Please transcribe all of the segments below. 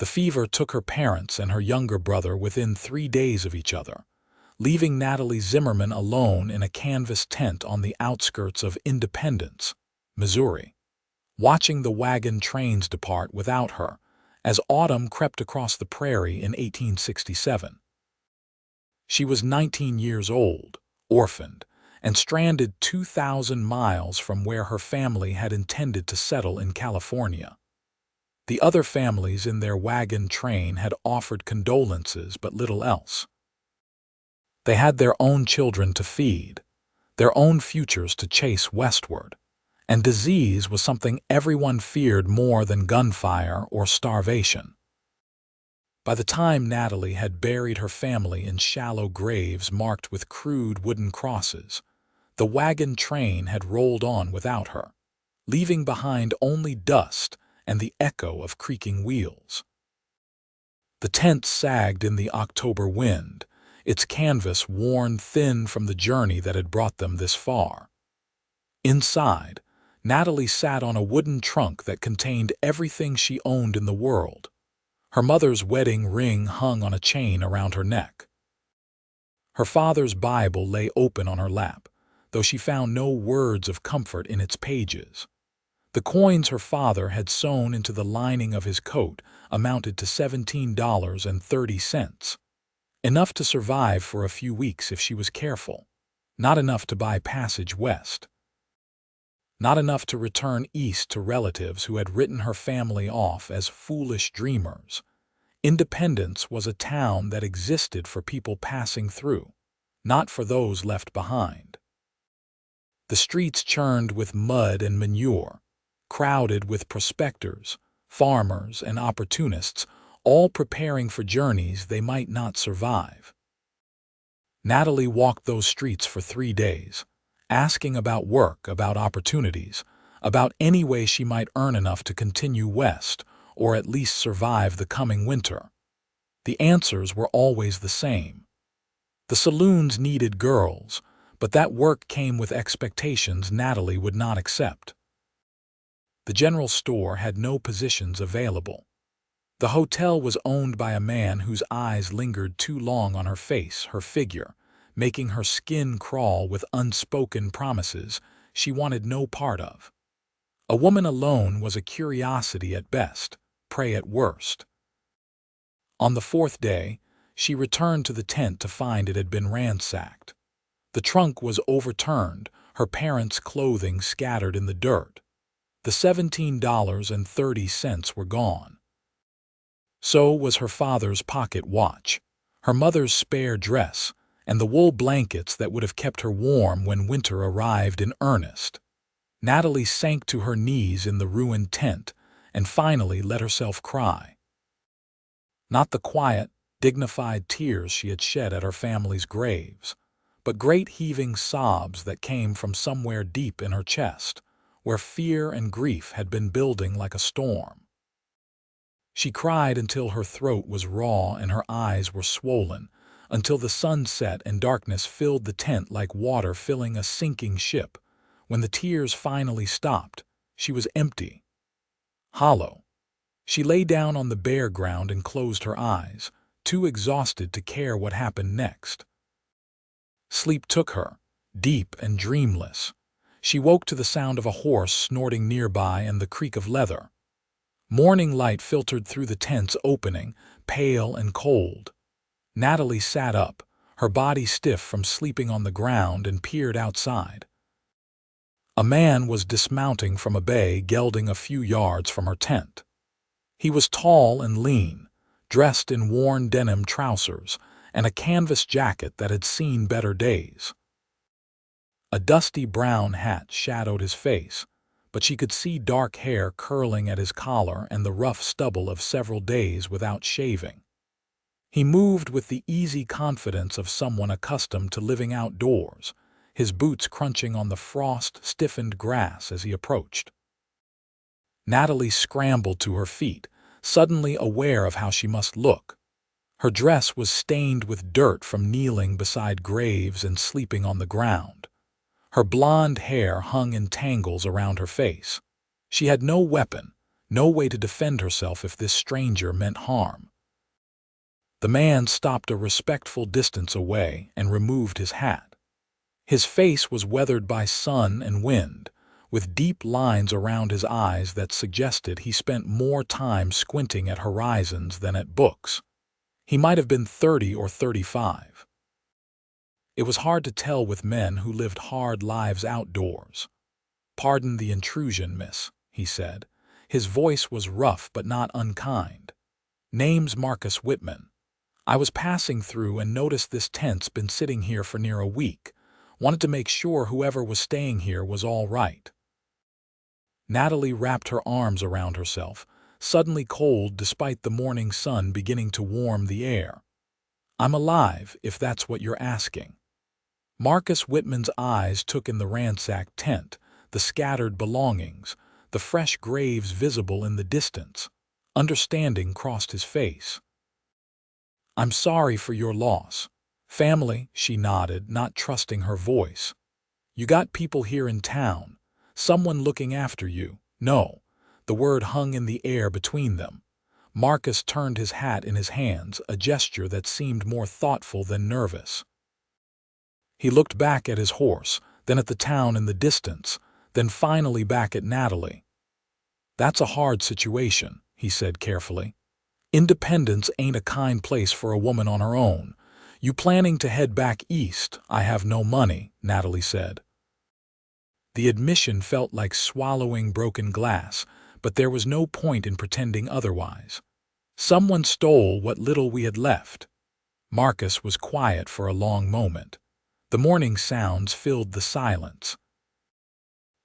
The fever took her parents and her younger brother within 3 days of each other, leaving Natalie Zimmerman alone in a canvas tent on the outskirts of Independence, Missouri, watching the wagon trains depart without her as autumn crept across the prairie in 1867. She was 19 years old, orphaned, and stranded 2,000 miles from where her family had intended to settle in California. The other families in their wagon train had offered condolences but little else. They had their own children to feed, their own futures to chase westward, and disease was something everyone feared more than gunfire or starvation. By the time Natalie had buried her family in shallow graves marked with crude wooden crosses, the wagon train had rolled on without her, leaving behind only dust and the echo of creaking wheels. The tent sagged in the October wind, its canvas worn thin from the journey that had brought them this far. Inside, Natalie sat on a wooden trunk that contained everything she owned in the world. Her mother's wedding ring hung on a chain around her neck. Her father's Bible lay open on her lap, though she found no words of comfort in its pages. The coins her father had sewn into the lining of his coat amounted to $17.30, enough to survive for a few weeks if she was careful, not enough to buy passage west. Not enough to return east to relatives who had written her family off as foolish dreamers. Independence was a town that existed for people passing through, not for those left behind. The streets churned with mud and manure, crowded with prospectors, farmers, and opportunists, all preparing for journeys they might not survive. Natalie walked those streets for 3 days, asking about work, about opportunities, about any way she might earn enough to continue west or at least survive the coming winter. The answers were always the same. The saloons needed girls, but that work came with expectations Natalie would not accept. The general store had no positions available. The hotel was owned by a man whose eyes lingered too long on her face, her figure, making her skin crawl with unspoken promises she wanted no part of. A woman alone was a curiosity at best, prey at worst. On the 4th day, she returned to the tent to find it had been ransacked. The trunk was overturned, her parents' clothing scattered in the dirt. The $17.30 were gone. So was her father's pocket watch, her mother's spare dress, and the wool blankets that would have kept her warm when winter arrived in earnest. Natalie sank to her knees in the ruined tent and finally let herself cry. Not the quiet, dignified tears she had shed at her family's graves, but great heaving sobs that came from somewhere deep in her chest, where fear and grief had been building like a storm. She cried until her throat was raw and her eyes were swollen, until the sun set and darkness filled the tent like water filling a sinking ship. When the tears finally stopped, she was empty, hollow. She lay down on the bare ground and closed her eyes, too exhausted to care what happened next. Sleep took her, deep and dreamless. She woke to the sound of a horse snorting nearby and the creak of leather. Morning light filtered through the tent's opening, pale and cold. Natalie sat up, her body stiff from sleeping on the ground, and peered outside. A man was dismounting from a bay gelding a few yards from her tent. He was tall and lean, dressed in worn denim trousers and a canvas jacket that had seen better days. A dusty brown hat shadowed his face, but she could see dark hair curling at his collar and the rough stubble of several days without shaving. He moved with the easy confidence of someone accustomed to living outdoors, his boots crunching on the frost-stiffened grass as he approached. Natalie scrambled to her feet, suddenly aware of how she must look. Her dress was stained with dirt from kneeling beside graves and sleeping on the ground. Her blonde hair hung in tangles around her face. She had no weapon, no way to defend herself if this stranger meant harm. The man stopped a respectful distance away and removed his hat. His face was weathered by sun and wind, with deep lines around his eyes that suggested he spent more time squinting at horizons than at books. He might have been 30 or 35. It was hard to tell with men who lived hard lives outdoors. "Pardon the intrusion, miss," he said. His voice was rough but not unkind. "Name's Marcus Whitman. I was passing through and noticed this tent's been sitting here for near a week. Wanted to make sure whoever was staying here was all right." Natalie wrapped her arms around herself, suddenly cold despite the morning sun beginning to warm the air. "I'm alive, if that's what you're asking." Marcus Whitman's eyes took in the ransacked tent, the scattered belongings, the fresh graves visible in the distance. Understanding crossed his face. "I'm sorry for your loss. Family," she nodded, not trusting her voice. "You got people here in town. Someone looking after you." "No." The word hung in the air between them. Marcus turned his hat in his hands, a gesture that seemed more thoughtful than nervous. He looked back at his horse, then at the town in the distance, then finally back at Natalie. "That's a hard situation," he said carefully. "Independence ain't a kind place for a woman on her own. You planning to head back east?" "I have no money," Natalie said. The admission felt like swallowing broken glass, but there was no point in pretending otherwise. "Someone stole what little we had left." Marcus was quiet for a long moment. The morning sounds filled the silence.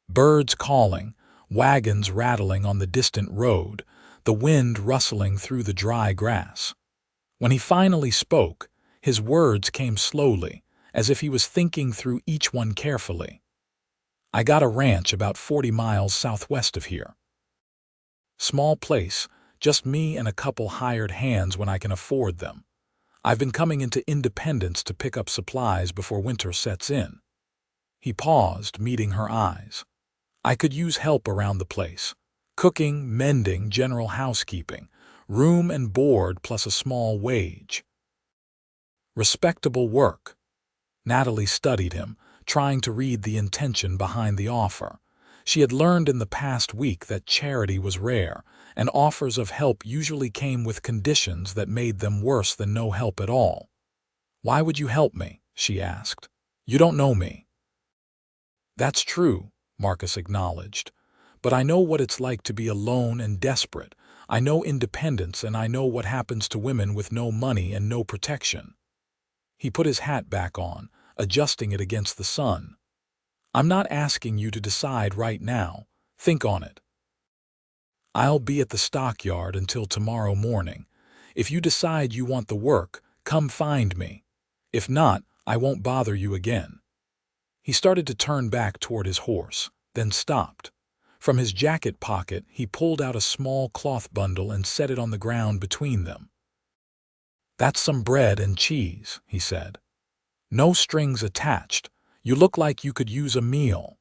Birds calling, wagons rattling on the distant road, the wind rustling through the dry grass. When he finally spoke, his words came slowly, as if he was thinking through each one carefully. "I got a ranch about 40 miles southwest of here. Small place, just me and a couple hired hands when I can afford them. I've been coming into Independence to pick up supplies before winter sets in." He paused, meeting her eyes. "I could use help around the place. Cooking, mending, general housekeeping, room and board plus a small wage." "Respectable work." Natalie studied him, trying to read the intention behind the offer. She had learned in the past week that charity was rare, and offers of help usually came with conditions that made them worse than no help at all. "Why would you help me?" she asked. "You don't know me." "That's true," Marcus acknowledged. "But I know what it's like to be alone and desperate. I know independence, and I know what happens to women with no money and no protection." He put his hat back on, adjusting it against the sun. "I'm not asking you to decide right now. Think on it. I'll be at the stockyard until tomorrow morning. If you decide you want the work, come find me. If not, I won't bother you again." He started to turn back toward his horse, then stopped. From his jacket pocket, he pulled out a small cloth bundle and set it on the ground between them. "That's some bread and cheese," he said. "No strings attached. You look like you could use a meal."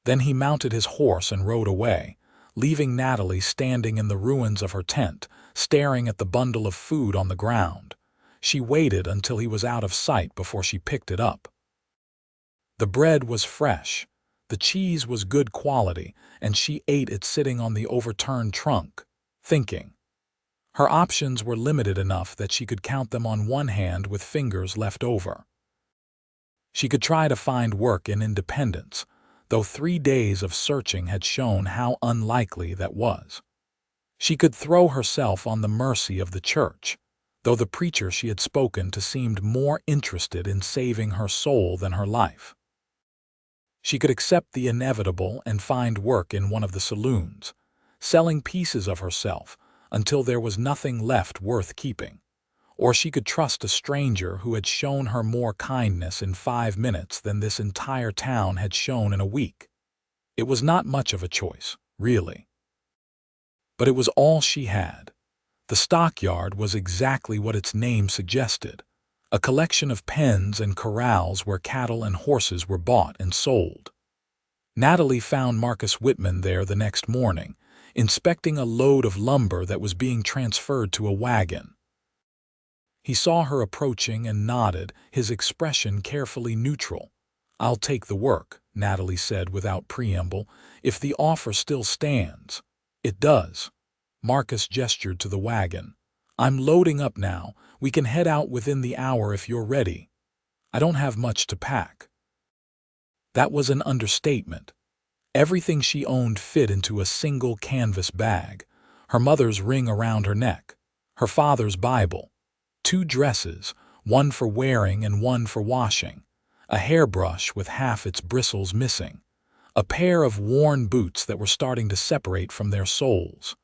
Then he mounted his horse and rode away, leaving Natalie standing in the ruins of her tent, staring at the bundle of food on the ground. She waited until he was out of sight before she picked it up. The bread was fresh, the cheese was good quality, and she ate it sitting on the overturned trunk, thinking. Her options were limited enough that she could count them on one hand with fingers left over. She could try to find work in Independence, though 3 days of searching had shown how unlikely that was. She could throw herself on the mercy of the church, though the preacher she had spoken to seemed more interested in saving her soul than her life. She could accept the inevitable and find work in one of the saloons, selling pieces of herself until there was nothing left worth keeping. Or she could trust a stranger who had shown her more kindness in 5 minutes than this entire town had shown in a week. It was not much of a choice, really. But it was all she had. The stockyard was exactly what its name suggested, a collection of pens and corrals where cattle and horses were bought and sold. Natalie found Marcus Whitman there the next morning, inspecting a load of lumber that was being transferred to a wagon. He saw her approaching and nodded, his expression carefully neutral. "I'll take the work," Natalie said without preamble, "if the offer still stands." "It does." Marcus gestured to the wagon. "I'm loading up now. We can head out within the hour if you're ready. I don't have much to pack." That was an understatement. Everything she owned fit into a single canvas bag. Her mother's ring around her neck, her father's Bible, 2 dresses, one for wearing and one for washing, a hairbrush with half its bristles missing, a pair of worn boots that were starting to separate from their soles.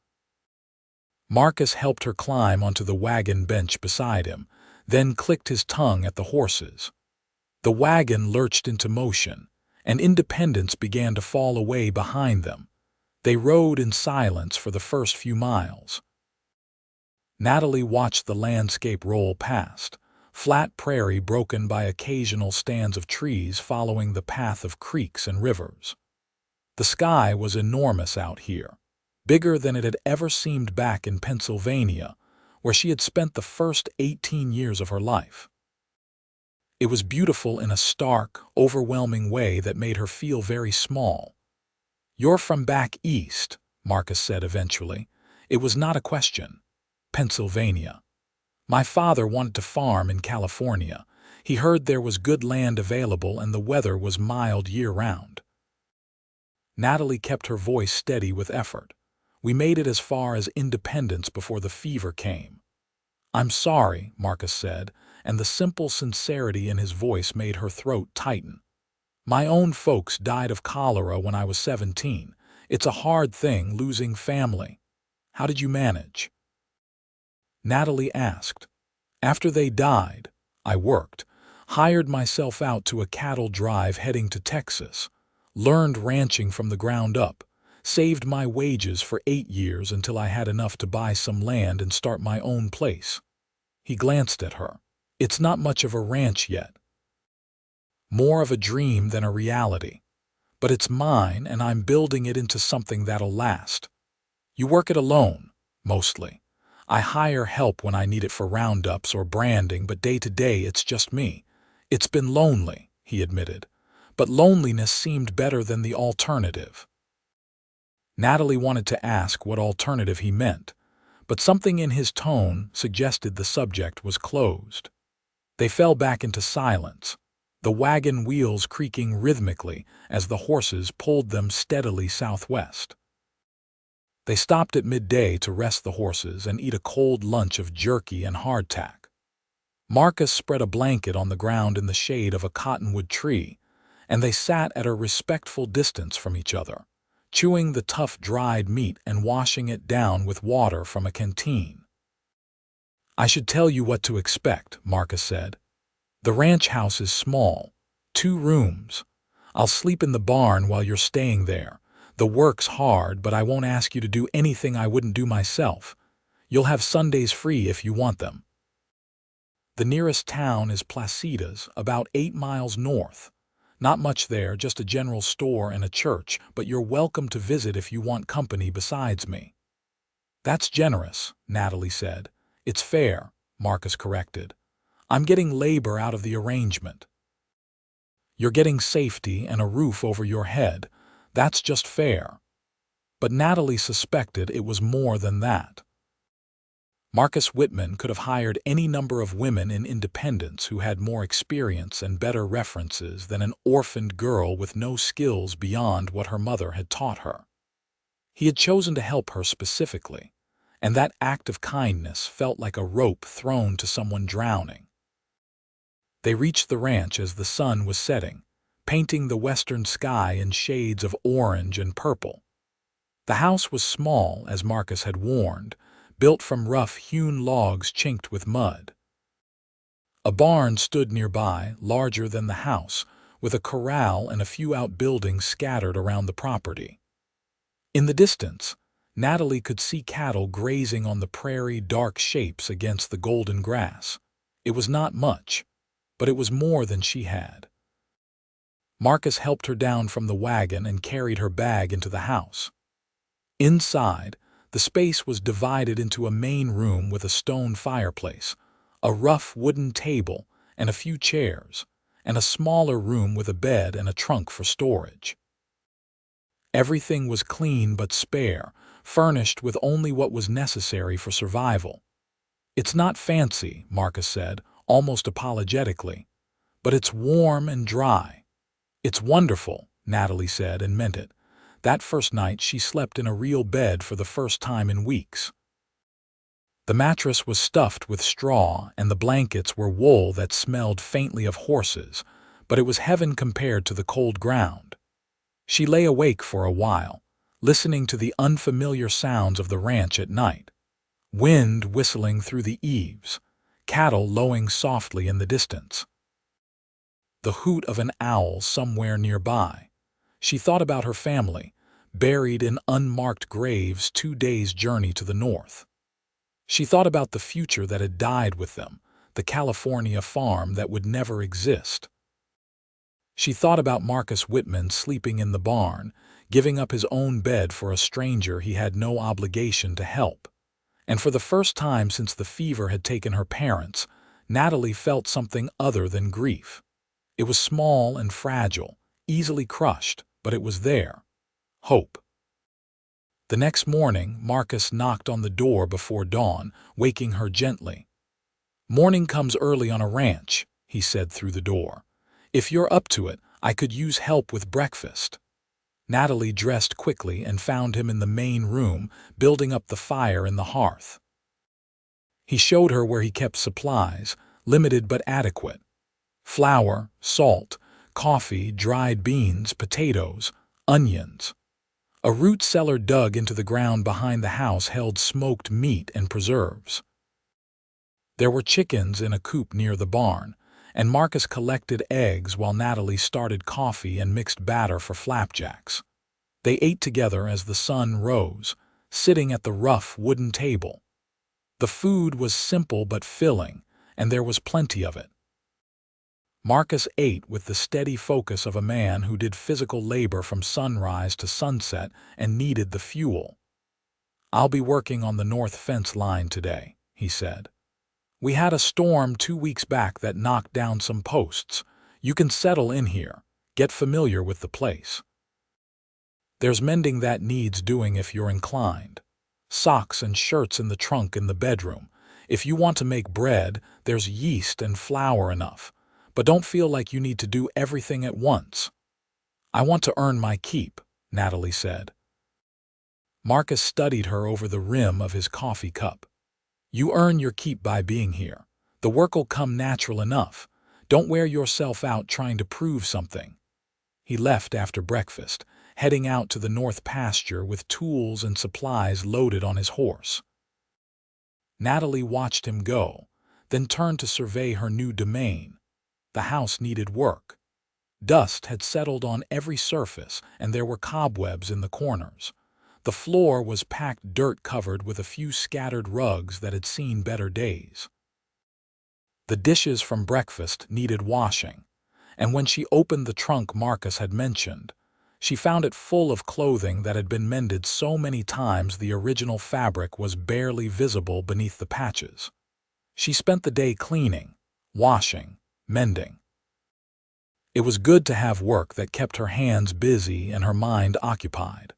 Marcus helped her climb onto the wagon bench beside him, then clicked his tongue at the horses. The wagon lurched into motion, and independence began to fall away behind them. They rode in silence for the first few miles. Natalie watched the landscape roll past, flat prairie broken by occasional stands of trees following the path of creeks and rivers. The sky was enormous out here, bigger than it had ever seemed back in Pennsylvania, where she had spent the first 18 years of her life. It was beautiful in a stark, overwhelming way that made her feel very small. "You're from back east," Marcus said eventually. It was not a question. "Pennsylvania. My father wanted to farm in California. He heard there was good land available and the weather was mild year-round." Natalie kept her voice steady with effort. "We made it as far as Independence before the fever came." "I'm sorry," Marcus said, and the simple sincerity in his voice made her throat tighten. "My own folks died of cholera when I was 17. It's a hard thing losing family. How did you manage?" Natalie asked. "After they died, I worked, hired myself out to a cattle drive heading to Texas, learned ranching from the ground up, saved my wages for 8 years until I had enough to buy some land and start my own place." He glanced at her. "It's not much of a ranch yet. More of a dream than a reality. But it's mine and I'm building it into something that'll last. You work it alone, mostly. I hire help when I need it for roundups or branding, but day to day it's just me. It's been lonely," he admitted, "but loneliness seemed better than the alternative." Natalie wanted to ask what alternative he meant, but something in his tone suggested the subject was closed. They fell back into silence, the wagon wheels creaking rhythmically as the horses pulled them steadily southwest. They stopped at midday to rest the horses and eat a cold lunch of jerky and hardtack. Marcus spread a blanket on the ground in the shade of a cottonwood tree, and they sat at a respectful distance from each other, chewing the tough dried meat and washing it down with water from a canteen. "I should tell you what to expect," Marcus said. "The ranch house is small, 2 rooms. I'll sleep in the barn while you're staying there. The work's hard, but I won't ask you to do anything I wouldn't do myself. You'll have Sundays free if you want them." The nearest town is Placitas, about 8 miles north. Not much there, just a general store and a church, but you're welcome to visit if you want company besides me. "That's generous," Natalie said. "It's fair," Marcus corrected. "I'm getting labor out of the arrangement." "You're getting safety and a roof over your head. That's just fair." But Natalie suspected it was more than that. Marcus Whitman could have hired any number of women in Independence who had more experience and better references than an orphaned girl with no skills beyond what her mother had taught her. He had chosen to help her specifically, and that act of kindness felt like a rope thrown to someone drowning. They reached the ranch as the sun was setting, painting the western sky in shades of orange and purple. The house was small, as Marcus had warned, built from rough-hewn logs chinked with mud. A barn stood nearby, larger than the house, with a corral and a few outbuildings scattered around the property. In the distance, Natalie could see cattle grazing on the prairie, dark shapes against the golden grass. It was not much, but it was more than she had. Marcus helped her down from the wagon and carried her bag into the house. Inside, the space was divided into a main room with a stone fireplace, a rough wooden table and a few chairs, and a smaller room with a bed and a trunk for storage. Everything was clean but spare, furnished with only what was necessary for survival. "It's not fancy," Marcus said, almost apologetically, "but it's warm and dry." "It's wonderful," Natalie said, and meant it. That first night she slept in a real bed for the first time in weeks. The mattress was stuffed with straw and the blankets were wool that smelled faintly of horses, but it was heaven compared to the cold ground. She lay awake for a while, listening to the unfamiliar sounds of the ranch at night. Wind whistling through the eaves, cattle lowing softly in the distance. The hoot of an owl somewhere nearby. She thought about her family, buried in unmarked graves 2 days' journey to the north. She thought about the future that had died with them, the California farm that would never exist. She thought about Marcus Whitman sleeping in the barn, giving up his own bed for a stranger he had no obligation to help. And for the first time since the fever had taken her parents, Natalie felt something other than grief. It was small and fragile, easily crushed, but it was there. Hope. The next morning, Marcus knocked on the door before dawn, waking her gently. "Morning comes early on a ranch," he said through the door. "If you're up to it, I could use help with breakfast." Natalie dressed quickly and found him in the main room, building up the fire in the hearth. He showed her where he kept supplies, limited but adequate. Flour, salt, coffee, dried beans, potatoes, onions. A root cellar dug into the ground behind the house held smoked meat and preserves. There were chickens in a coop near the barn, and Marcus collected eggs while Natalie started coffee and mixed batter for flapjacks. They ate together as the sun rose, sitting at the rough wooden table. The food was simple but filling, and there was plenty of it. Marcus ate with the steady focus of a man who did physical labor from sunrise to sunset and needed the fuel. "I'll be working on the north fence line today," he said. "We had a storm 2 weeks back that knocked down some posts. You can settle in here, get familiar with the place. There's mending that needs doing if you're inclined. Socks and shirts in the trunk in the bedroom. If you want to make bread, there's yeast and flour enough. But don't feel like you need to do everything at once." "I want to earn my keep," Natalie said. Marcus studied her over the rim of his coffee cup. "You earn your keep by being here. The work'll come natural enough. Don't wear yourself out trying to prove something." He left after breakfast, heading out to the north pasture with tools and supplies loaded on his horse. Natalie watched him go, then turned to survey her new domain. The house needed work. Dust had settled on every surface, and there were cobwebs in the corners. The floor was packed dirt-covered with a few scattered rugs that had seen better days. The dishes from breakfast needed washing, and when she opened the trunk Marcus had mentioned, she found it full of clothing that had been mended so many times the original fabric was barely visible beneath the patches. She spent the day cleaning, washing, mending. It was good to have work that kept her hands busy and her mind occupied.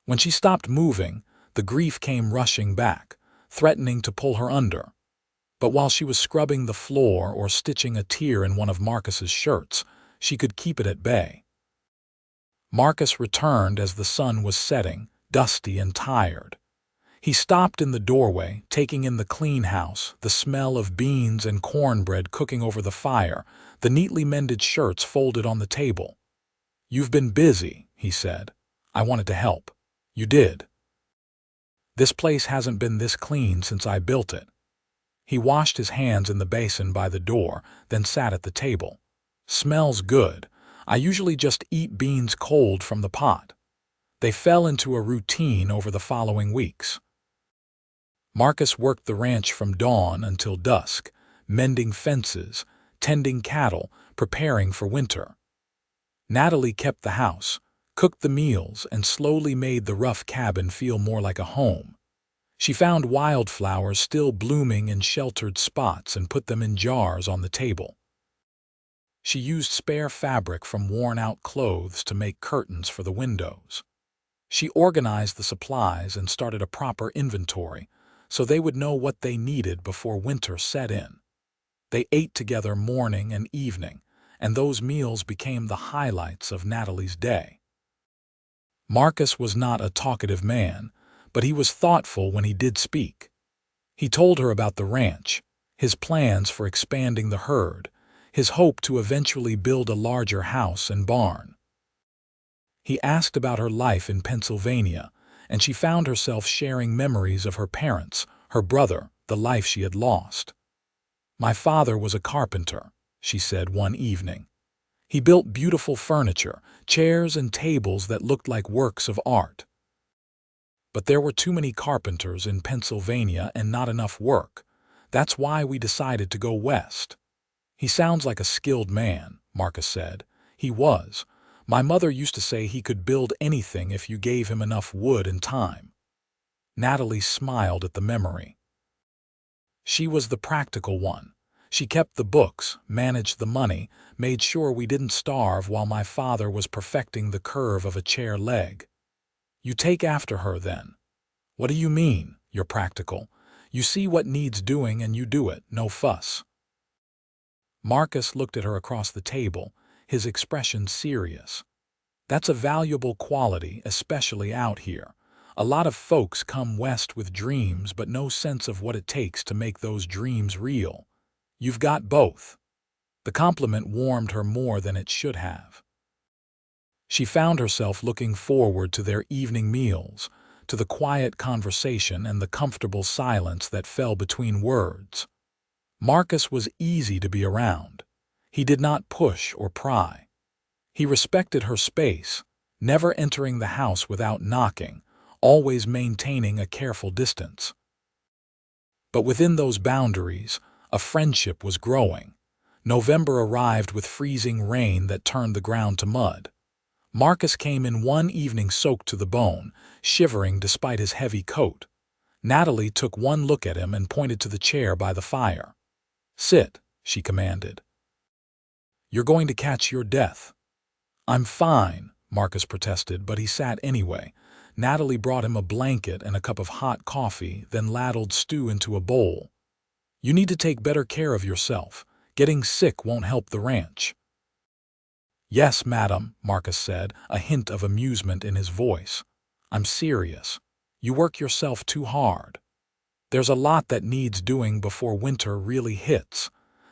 When she stopped moving, the grief came rushing back, threatening to pull her under. But while she was scrubbing the floor or stitching a tear in one of Marcus's shirts, she could keep it at bay. Marcus returned as the sun was setting, dusty and tired. He stopped in the doorway, taking in the clean house, the smell of beans and cornbread cooking over the fire, the neatly mended shirts folded on the table. "You've been busy," he said. "I wanted to help." "You did." "This place hasn't been this clean since I built it." He washed his hands in the basin by the door, then sat at the table. "Smells good. I usually just eat beans cold from the pot." They fell into a routine over the following weeks. Marcus worked the ranch from dawn until dusk, mending fences, tending cattle, preparing for winter. Natalie kept the house, cooked the meals, and slowly made the rough cabin feel more like a home. She found wildflowers still blooming in sheltered spots and put them in jars on the table. She used spare fabric from worn-out clothes to make curtains for the windows. She organized the supplies and started a proper inventory so they would know what they needed before winter set in. They ate together morning and evening, and those meals became the highlights of Natalie's day. Marcus was not a talkative man, but he was thoughtful when he did speak. He told her about the ranch, his plans for expanding the herd, his hope to eventually build a larger house and barn. He asked about her life in Pennsylvania, and she found herself sharing memories of her parents, her brother, the life she had lost. "My father was a carpenter," she said one evening. "He built beautiful furniture, chairs and tables that looked like works of art. But there were too many carpenters in Pennsylvania and not enough work. That's why we decided to go west." "He sounds like a skilled man," Marcus said. "He was. My mother used to say he could build anything if you gave him enough wood and time." Natalie smiled at the memory. She was the practical one. She kept the books, managed the money, made sure we didn't starve while my father was perfecting the curve of a chair leg. "You take after her, then." "What do you mean, you're practical? You see what needs doing and you do it, no fuss." Marcus looked at her across the table, his expression serious. "That's a valuable quality, especially out here. A lot of folks come west with dreams but no sense of what it takes to make those dreams real. You've got both." The compliment warmed her more than it should have. She found herself looking forward to their evening meals, to the quiet conversation and the comfortable silence that fell between words. Marcus was easy to be around. He did not push or pry. He respected her space, never entering the house without knocking, always maintaining a careful distance. But within those boundaries, a friendship was growing. November arrived with freezing rain that turned the ground to mud. Marcus came in one evening soaked to the bone, shivering despite his heavy coat. Natalie took one look at him and pointed to the chair by the fire. "Sit," she commanded. "You're going to catch your death." "I'm fine," Marcus protested, but he sat anyway. Natalie brought him a blanket and a cup of hot coffee, then ladled stew into a bowl. "You need to take better care of yourself. Getting sick won't help the ranch." "Yes, madam," Marcus said, a hint of amusement in his voice. "I'm serious. You work yourself too hard. There's a lot that needs doing before winter really hits.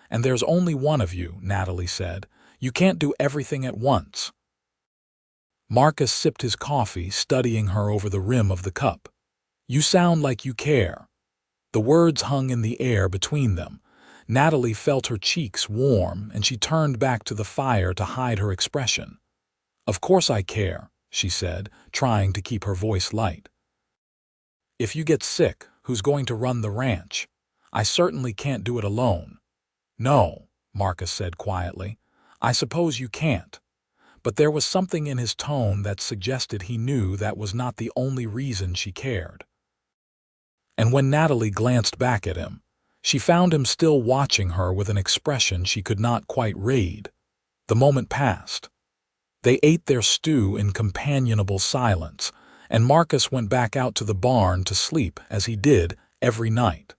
And there's only one of you," Natalie said. "You can't do everything at once." Marcus sipped his coffee, studying her over the rim of the cup. "You sound like you care." The words hung in the air between them. Natalie felt her cheeks warm, and she turned back to the fire to hide her expression. "Of course I care," she said, trying to keep her voice light. "If you get sick, who's going to run the ranch? I certainly can't do it alone." "No," Marcus said quietly. "I suppose you can't." But there was something in his tone that suggested he knew that was not the only reason she cared. And when Natalie glanced back at him, she found him still watching her with an expression she could not quite read. The moment passed. They ate their stew in companionable silence, and Marcus went back out to the barn to sleep as he did every night.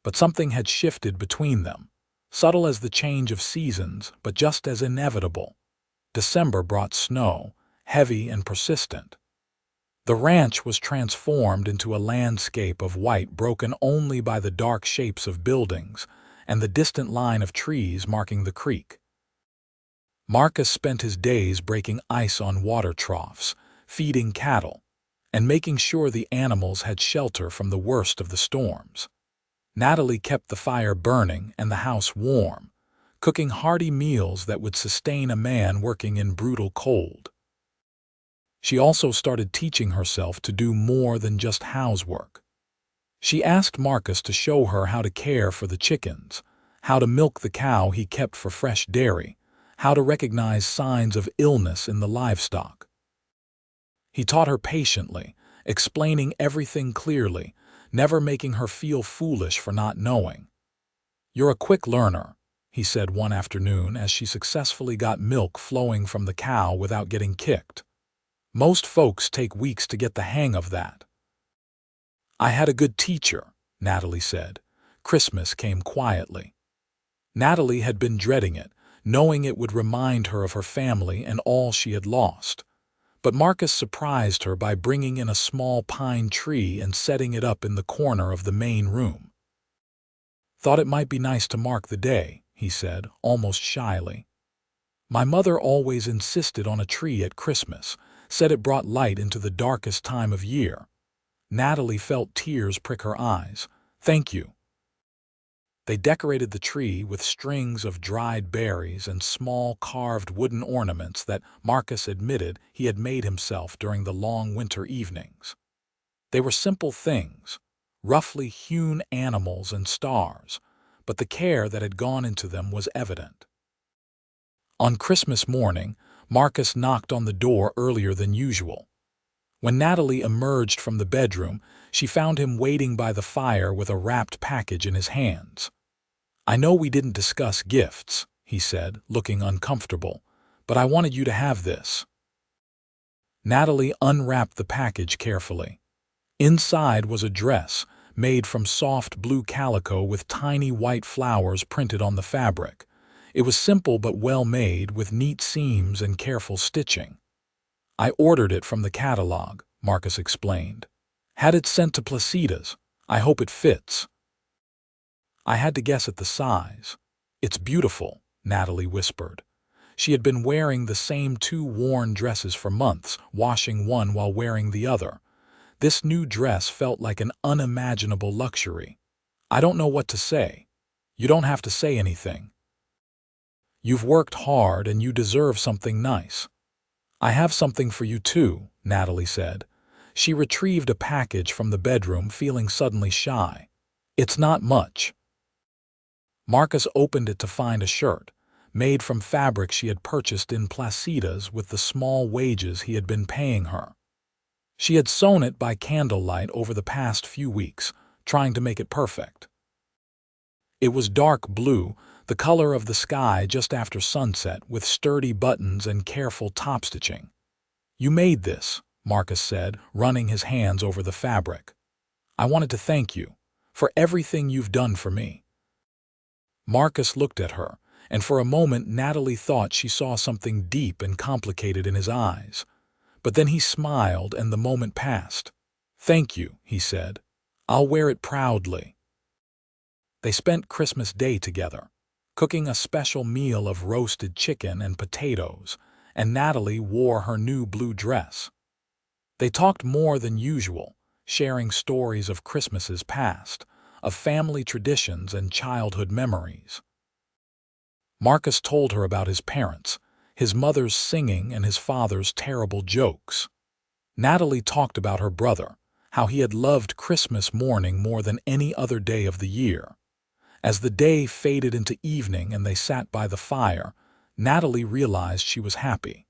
But something had shifted between them, subtle as the change of seasons, but just as inevitable. December brought snow, heavy and persistent. The ranch was transformed into a landscape of white broken only by the dark shapes of buildings and the distant line of trees marking the creek. Marcus spent his days breaking ice on water troughs, feeding cattle, and making sure the animals had shelter from the worst of the storms. Natalie kept the fire burning and the house warm, cooking hearty meals that would sustain a man working in brutal cold. She also started teaching herself to do more than just housework. She asked Marcus to show her how to care for the chickens, how to milk the cow he kept for fresh dairy, how to recognize signs of illness in the livestock. He taught her patiently, explaining everything clearly, never making her feel foolish for not knowing. "You're a quick learner," he said one afternoon as she successfully got milk flowing from the cow without getting kicked. "Most folks take weeks to get the hang of that." "I had a good teacher," Natalie said. Christmas came quietly. Natalie had been dreading it, knowing it would remind her of her family and all she had lost. But Marcus surprised her by bringing in a small pine tree and setting it up in the corner of the main room. "Thought it might be nice to mark the day," he said, almost shyly. "My mother always insisted on a tree at Christmas, said it brought light into the darkest time of year." Natalie felt tears prick her eyes. "Thank you." They decorated the tree with strings of dried berries and small carved wooden ornaments that Marcus admitted he had made himself during the long winter evenings. They were simple things, roughly hewn animals and stars, but the care that had gone into them was evident. On Christmas morning, Marcus knocked on the door earlier than usual. When Natalie emerged from the bedroom, she found him waiting by the fire with a wrapped package in his hands. "I know we didn't discuss gifts," he said, looking uncomfortable, "but I wanted you to have this." Natalie unwrapped the package carefully. Inside was a dress, made from soft blue calico with tiny white flowers printed on the fabric. It was simple but well made, with neat seams and careful stitching. "I ordered it from the catalog," Marcus explained. "Had it sent to Placida's. I hope it fits." "I had to guess at the size." "It's beautiful," Natalie whispered. She had been wearing the same two worn dresses for months, washing one while wearing the other. This new dress felt like an unimaginable luxury. "I don't know what to say." "You don't have to say anything. You've worked hard and you deserve something nice." "I have something for you too," Natalie said. She retrieved a package from the bedroom, feeling suddenly shy. "It's not much." Marcus opened it to find a shirt, made from fabric she had purchased in Placida's with the small wages he had been paying her. She had sewn it by candlelight over the past few weeks, trying to make it perfect. It was dark blue, the color of the sky just after sunset, with sturdy buttons and careful top stitching. "You made this," Marcus said, running his hands over the fabric. "I wanted to thank you for everything you've done for me." Marcus looked at her, and for a moment Natalie thought she saw something deep and complicated in his eyes. But then he smiled and the moment passed. "Thank you," he said. "I'll wear it proudly." They spent Christmas Day together, cooking a special meal of roasted chicken and potatoes, and Natalie wore her new blue dress. They talked more than usual, sharing stories of Christmases past, of family traditions and childhood memories. Marcus told her about his parents, his mother's singing and his father's terrible jokes. Natalie talked about her brother, how he had loved Christmas morning more than any other day of the year. As the day faded into evening and they sat by the fire, Natalie realized she was happy.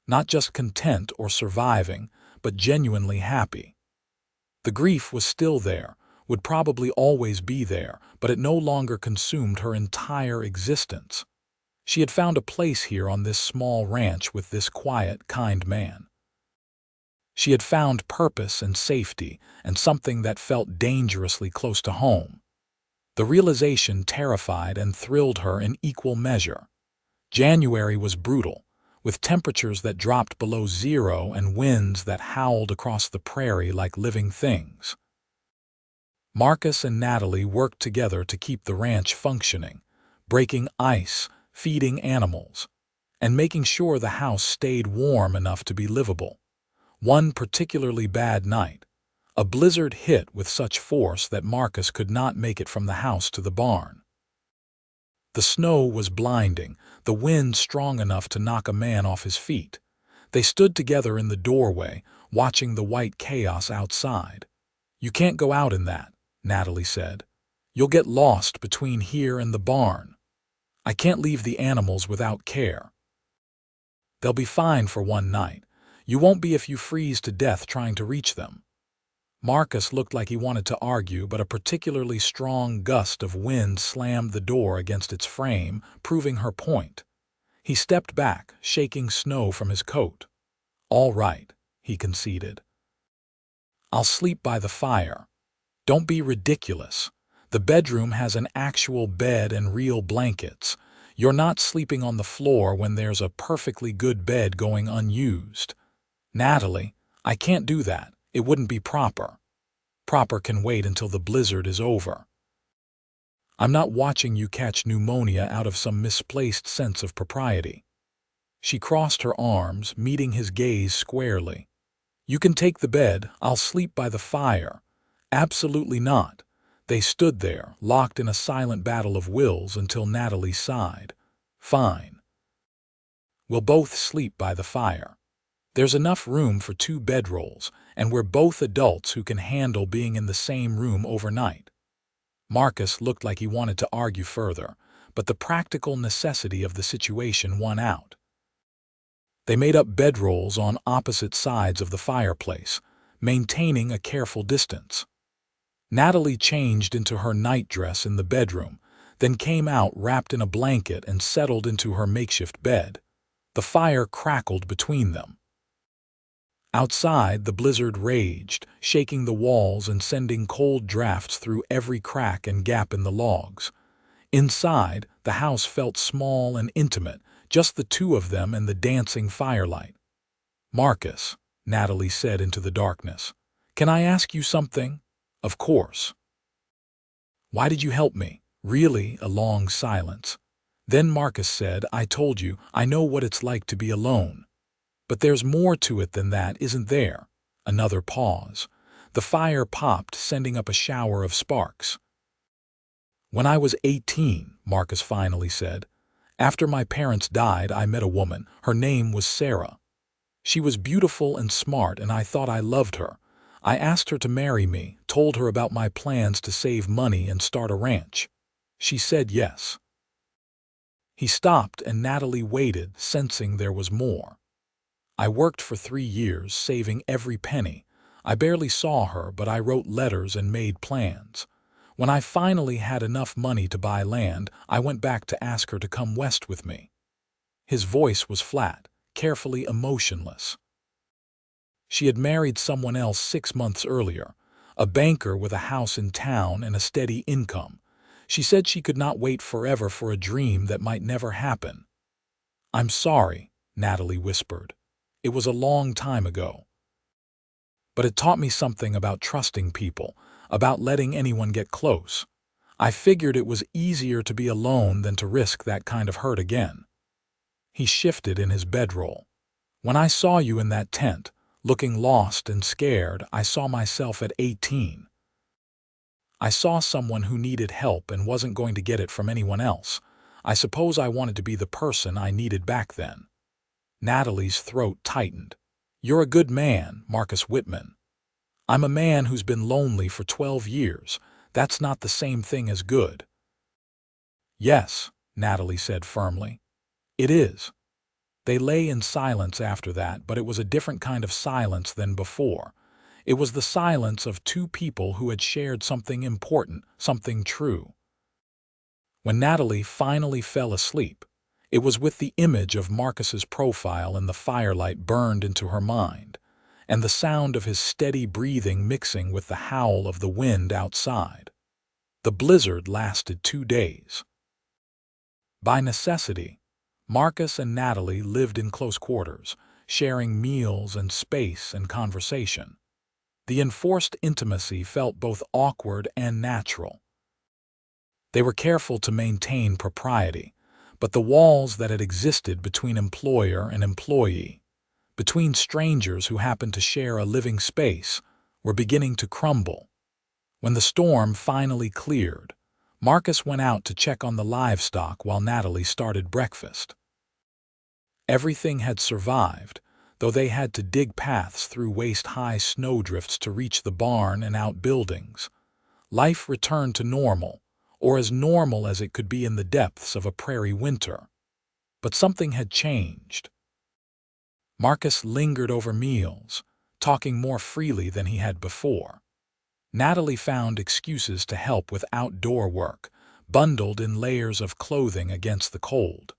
Not just content or surviving, but genuinely happy. The grief was still there, would probably always be there, but it no longer consumed her entire existence. She had found a place here on this small ranch with this quiet, kind man. She had found purpose and safety, and something that felt dangerously close to home. The realization terrified and thrilled her in equal measure. January was brutal, with temperatures that dropped below zero and winds that howled across the prairie like living things. Marcus and Natalie worked together to keep the ranch functioning, breaking ice, feeding animals, and making sure the house stayed warm enough to be livable. One particularly bad night, a blizzard hit with such force that Marcus could not make it from the house to the barn. The snow was blinding, the wind strong enough to knock a man off his feet. They stood together in the doorway, watching the white chaos outside. "You can't go out in that," Natalie said. "You'll get lost between here and the barn." I can't leave the animals without care. They'll be fine for one night. You won't be if you freeze to death trying to reach them." Marcus looked like he wanted to argue, but a particularly strong gust of wind slammed the door against its frame, proving her point. He stepped back, shaking snow from his coat. "All right," he conceded. "I'll sleep by the fire." "Don't be ridiculous. The bedroom has an actual bed and real blankets. You're not sleeping on the floor when there's a perfectly good bed going unused." "Natalie, I can't do that. It wouldn't be proper." "Proper can wait until the blizzard is over. I'm not watching you catch pneumonia out of some misplaced sense of propriety." She crossed her arms, meeting his gaze squarely. "You can take the bed. I'll sleep by the fire." "Absolutely not." They stood there, locked in a silent battle of wills until Natalie sighed. "Fine. We'll both sleep by the fire. There's enough room for 2 bedrolls, and we're both adults who can handle being in the same room overnight." Marcus looked like he wanted to argue further, but the practical necessity of the situation won out. They made up bedrolls on opposite sides of the fireplace, maintaining a careful distance. Natalie changed into her nightdress in the bedroom, then came out wrapped in a blanket and settled into her makeshift bed. The fire crackled between them. Outside, the blizzard raged, shaking the walls and sending cold drafts through every crack and gap in the logs. Inside, the house felt small and intimate, just the two of them and the dancing firelight. "Marcus," Natalie said into the darkness, "can I ask you something?" "Of course." "Why did you help me?" Really, a long silence. Then Marcus said, "I told you, I know what it's like to be alone. But there's more to it than that, isn't there?" Another pause. The fire popped, sending up a shower of sparks. "When I was 18, Marcus finally said, "after my parents died, I met a woman. Her name was Sarah. She was beautiful and smart, and I thought I loved her. I asked her to marry me, told her about my plans to save money and start a ranch. She said yes." He stopped, and Natalie waited, sensing there was more. "I worked for 3 years, saving every penny. I barely saw her, but I wrote letters and made plans. When I finally had enough money to buy land, I went back to ask her to come west with me." His voice was flat, carefully emotionless. She had married someone else 6 months earlier, a banker with a house in town and a steady income. She said she could not wait forever for a dream that might never happen. "I'm sorry," Natalie whispered. "It was a long time ago. But it taught me something about trusting people, about letting anyone get close. I figured it was easier to be alone than to risk that kind of hurt again." He shifted in his bedroll. "When I saw you in that tent, looking lost and scared, I saw myself at 18. I saw someone who needed help and wasn't going to get it from anyone else. I suppose I wanted to be the person I needed back then." Natalie's throat tightened. "You're a good man, Marcus Whitman." "I'm a man who's been lonely for 12 years. That's not the same thing as good." "Yes," Natalie said firmly. "It is." They lay in silence after that, but it was a different kind of silence than before. It was the silence of 2 people who had shared something important, something true. When Natalie finally fell asleep, it was with the image of Marcus's profile in the firelight burned into her mind, and the sound of his steady breathing mixing with the howl of the wind outside. The blizzard lasted 2 days. By necessity, Marcus and Natalie lived in close quarters, sharing meals and space and conversation. The enforced intimacy felt both awkward and natural. They were careful to maintain propriety, but the walls that had existed between employer and employee, between strangers who happened to share a living space, were beginning to crumble. When the storm finally cleared, Marcus went out to check on the livestock while Natalie started breakfast. Everything had survived, though they had to dig paths through waist-high snowdrifts to reach the barn and outbuildings. Life returned to normal, or as normal as it could be in the depths of a prairie winter. But something had changed. Marcus lingered over meals, talking more freely than he had before. Natalie found excuses to help with outdoor work, bundled in layers of clothing against the cold.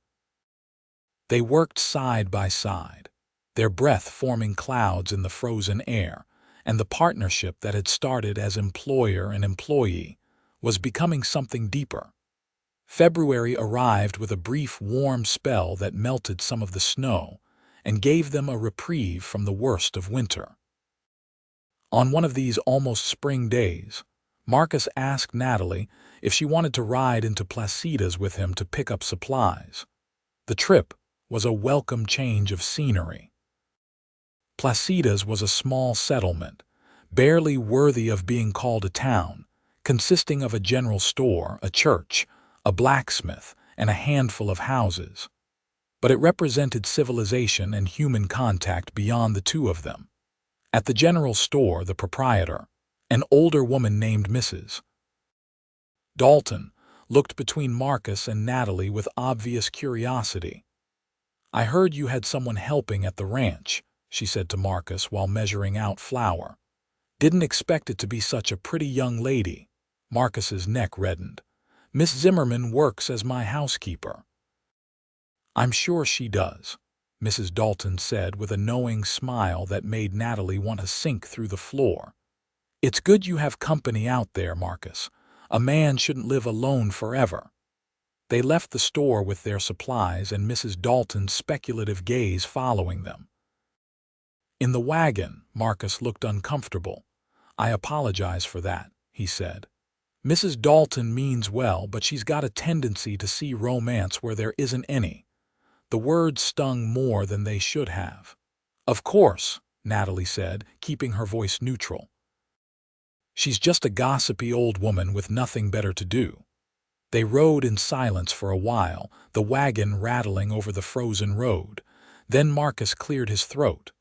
They worked side by side, their breath forming clouds in the frozen air, and the partnership that had started as employer and employee was becoming something deeper. February arrived with a brief warm spell that melted some of the snow and gave them a reprieve from the worst of winter. On one of these almost spring days, Marcus asked Natalie if she wanted to ride into Placida's with him to pick up supplies. The trip was a welcome change of scenery. Placida's was a small settlement, barely worthy of being called a town, consisting of a general store, a church, a blacksmith, and a handful of houses. But it represented civilization and human contact beyond the two of them. At the general store, the proprietor, an older woman named Mrs. Dalton, looked between Marcus and Natalie with obvious curiosity. "I heard you had someone helping at the ranch," she said to Marcus while measuring out flour. "Didn't expect it to be such a pretty young lady." Marcus's neck reddened. "Miss Zimmerman works as my housekeeper." "I'm sure she does," Mrs. Dalton said with a knowing smile that made Natalie want to sink through the floor. "It's good you have company out there, Marcus. A man shouldn't live alone forever." They left the store with their supplies and Mrs. Dalton's speculative gaze following them. In the wagon, Marcus looked uncomfortable. "I apologize for that," he said. "Mrs. Dalton means well, but she's got a tendency to see romance where there isn't any." The words stung more than they should have. "Of course," Natalie said, keeping her voice neutral. "She's just a gossipy old woman with nothing better to do." They rode in silence for a while, the wagon rattling over the frozen road. Then Marcus cleared his throat.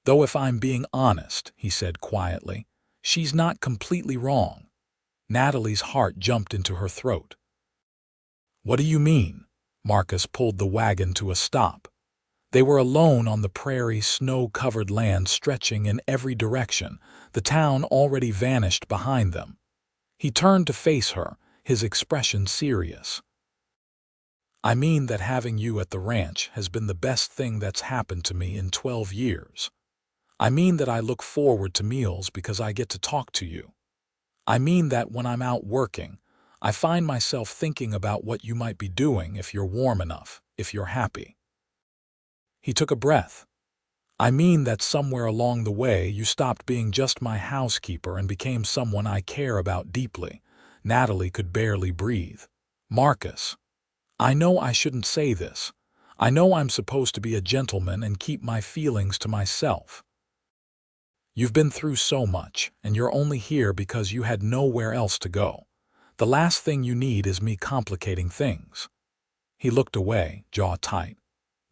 "Though if I'm being honest," he said quietly, "she's not completely wrong." Natalie's heart jumped into her throat. "What do you mean?" Marcus pulled the wagon to a stop. They were alone on the prairie, snow-covered land stretching in every direction, the town already vanished behind them. He turned to face her, his expression serious. "I mean that having you at the ranch has been the best thing that's happened to me in 12 years. I mean that I look forward to meals because I get to talk to you. I mean that when I'm out working, I find myself thinking about what you might be doing if you're warm enough, if you're happy." He took a breath. "I mean that somewhere along the way you stopped being just my housekeeper and became someone I care about deeply." Natalie could barely breathe. "Marcus, I know I shouldn't say this. I know I'm supposed to be a gentleman and keep my feelings to myself. You've been through so much, and you're only here because you had nowhere else to go. The last thing you need is me complicating things." He looked away, jaw tight.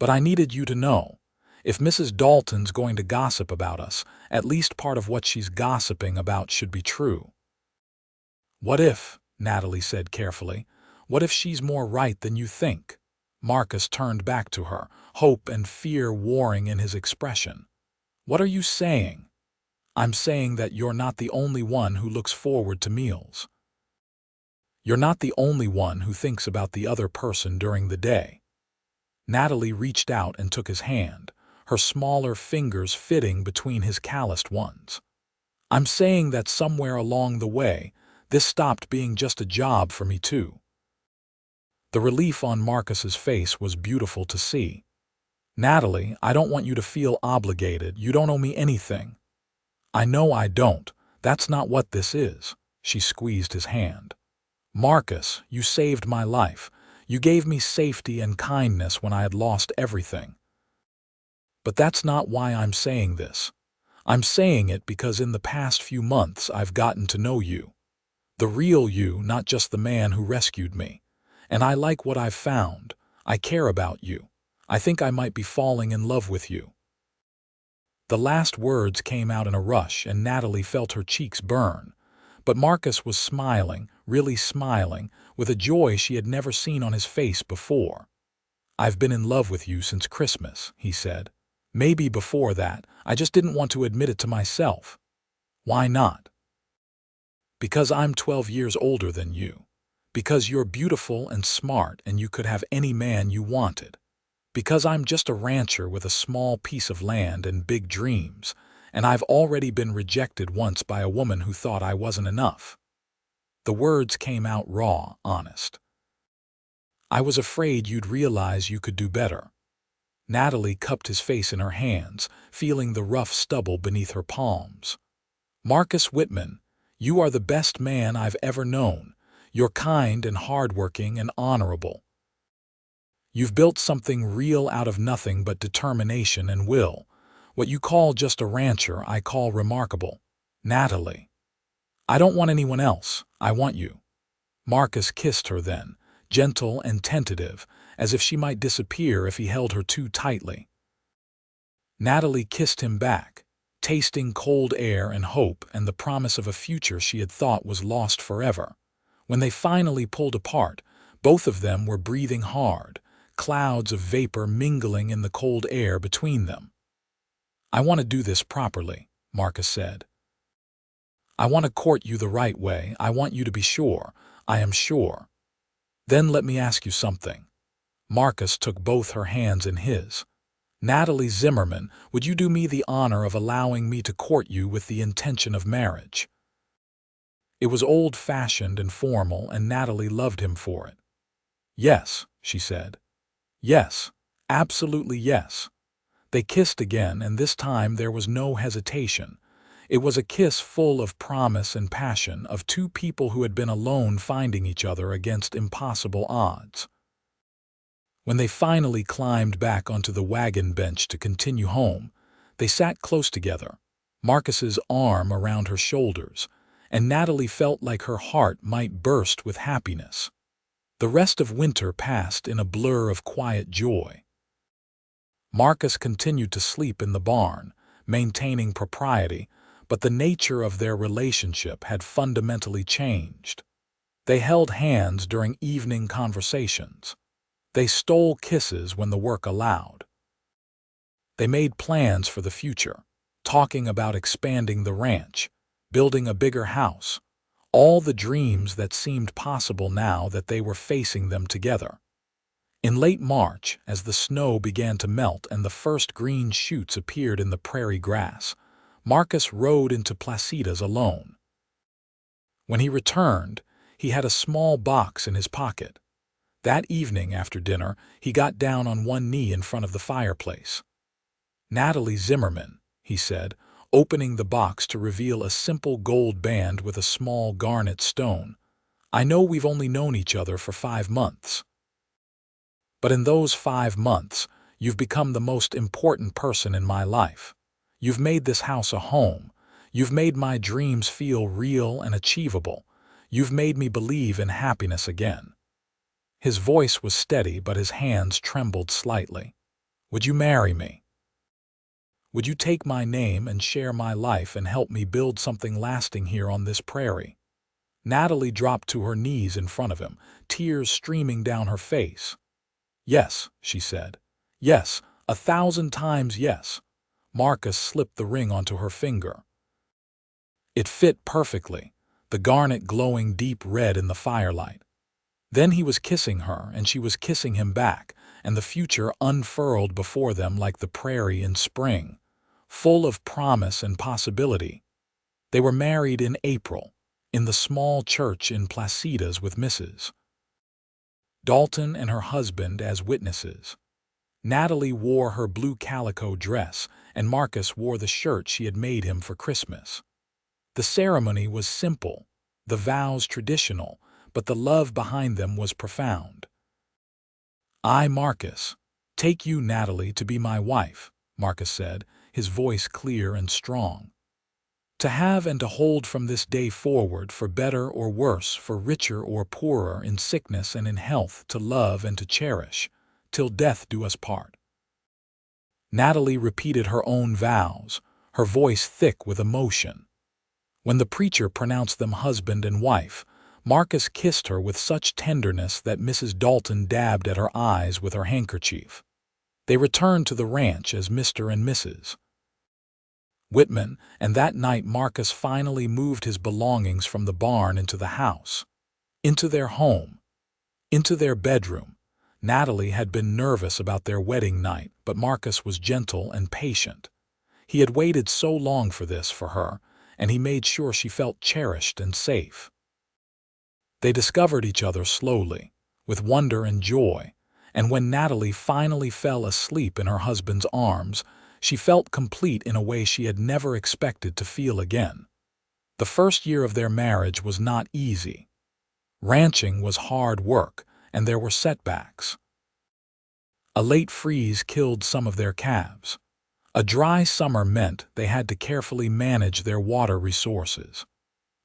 "But I needed you to know. If Mrs. Dalton's going to gossip about us, at least part of what she's gossiping about should be true." "What if," Natalie said carefully, "what if she's more right than you think?" Marcus turned back to her, hope and fear warring in his expression. "What are you saying?" "I'm saying that you're not the only one who looks forward to meals. You're not the only one who thinks about the other person during the day." Natalie reached out and took his hand, her smaller fingers fitting between his calloused ones. "I'm saying that somewhere along the way, this stopped being just a job for me too." The relief on Marcus's face was beautiful to see. "Natalie, I don't want you to feel obligated. You don't owe me anything." "I know I don't. That's not what this is." She squeezed his hand. "Marcus, you saved my life. You gave me safety and kindness when I had lost everything. But that's not why I'm saying this. I'm saying it because in the past few months I've gotten to know you. The real you, not just the man who rescued me. And I like what I've found. I care about you. I think I might be falling in love with you." The last words came out in a rush and Natalie felt her cheeks burn. But Marcus was smiling, really smiling, with a joy she had never seen on his face before. "I've been in love with you since Christmas," he said. "Maybe before that, I just didn't want to admit it to myself." "Why not?" "Because I'm 12 years older than you. Because you're beautiful and smart and you could have any man you wanted. Because I'm just a rancher with a small piece of land and big dreams, and I've already been rejected once by a woman who thought I wasn't enough." The words came out raw, honest. "I was afraid you'd realize you could do better." Natalie cupped his face in her hands, feeling the rough stubble beneath her palms. "Marcus Whitman, you are the best man I've ever known. You're kind and hardworking and honorable. You've built something real out of nothing but determination and will. What you call just a rancher, I call remarkable. Natalie. I don't want anyone else. I want you." Marcus kissed her then, gentle and tentative, as if she might disappear if he held her too tightly. Natalie kissed him back, tasting cold air and hope and the promise of a future she had thought was lost forever. When they finally pulled apart, both of them were breathing hard, clouds of vapor mingling in the cold air between them. "I want to do this properly," Marcus said. "I want to court you the right way. I want you to be sure. I am sure." "Then let me ask you something." Marcus took both her hands in his. "Natalie Zimmerman, would you do me the honor of allowing me to court you with the intention of marriage?" It was old-fashioned and formal, and Natalie loved him for it. "Yes," she said. "Yes, absolutely yes." They kissed again, and this time there was no hesitation. It was a kiss full of promise and passion, of two people who had been alone finding each other against impossible odds. When they finally climbed back onto the wagon bench to continue home, they sat close together, Marcus's arm around her shoulders, and Natalie felt like her heart might burst with happiness. The rest of winter passed in a blur of quiet joy. Marcus continued to sleep in the barn, maintaining propriety, but the nature of their relationship had fundamentally changed. They held hands during evening conversations. They stole kisses when the work allowed. They made plans for the future, talking about expanding the ranch, building a bigger house, all the dreams that seemed possible now that they were facing them together. In late March, as the snow began to melt and the first green shoots appeared in the prairie grass, Marcus rode into Placida's alone. When he returned, he had a small box in his pocket. That evening after dinner, he got down on one knee in front of the fireplace. "Natalie Zimmerman," he said, opening the box to reveal a simple gold band with a small garnet stone. "I know we've only known each other for 5 months. But in those 5 months, you've become the most important person in my life. You've made this house a home. You've made my dreams feel real and achievable. You've made me believe in happiness again." His voice was steady, but his hands trembled slightly. "Would you marry me? Would you take my name and share my life and help me build something lasting here on this prairie?" Natalie dropped to her knees in front of him, tears streaming down her face. "Yes," she said. "Yes, 1,000 times yes." Marcus slipped the ring onto her finger. It fit perfectly, the garnet glowing deep red in the firelight. Then he was kissing her, and she was kissing him back, and the future unfurled before them like the prairie in spring, full of promise and possibility. They were married in April, in the small church in Placida's with Mrs. Dalton and her husband as witnesses. Natalie wore her blue calico dress, and Marcus wore the shirt she had made him for Christmas. The ceremony was simple, the vows traditional, but the love behind them was profound. "I, Marcus, take you, Natalie, to be my wife," Marcus said, his voice clear and strong. "To have and to hold from this day forward, for better or worse, for richer or poorer, in sickness and in health, to love and to cherish, till death do us part." Natalie repeated her own vows, her voice thick with emotion. When the preacher pronounced them husband and wife, Marcus kissed her with such tenderness that Mrs. Dalton dabbed at her eyes with her handkerchief. They returned to the ranch as Mr. and Mrs. Whitman, and that night Marcus finally moved his belongings from the barn into the house, into their home, into their bedroom. Natalie had been nervous about their wedding night, but Marcus was gentle and patient. He had waited so long for this for her, and he made sure she felt cherished and safe. They discovered each other slowly, with wonder and joy, and when Natalie finally fell asleep in her husband's arms, she felt complete in a way she had never expected to feel again. The first year of their marriage was not easy. Ranching was hard work, and there were setbacks. A late freeze killed some of their calves. A dry summer meant they had to carefully manage their water resources.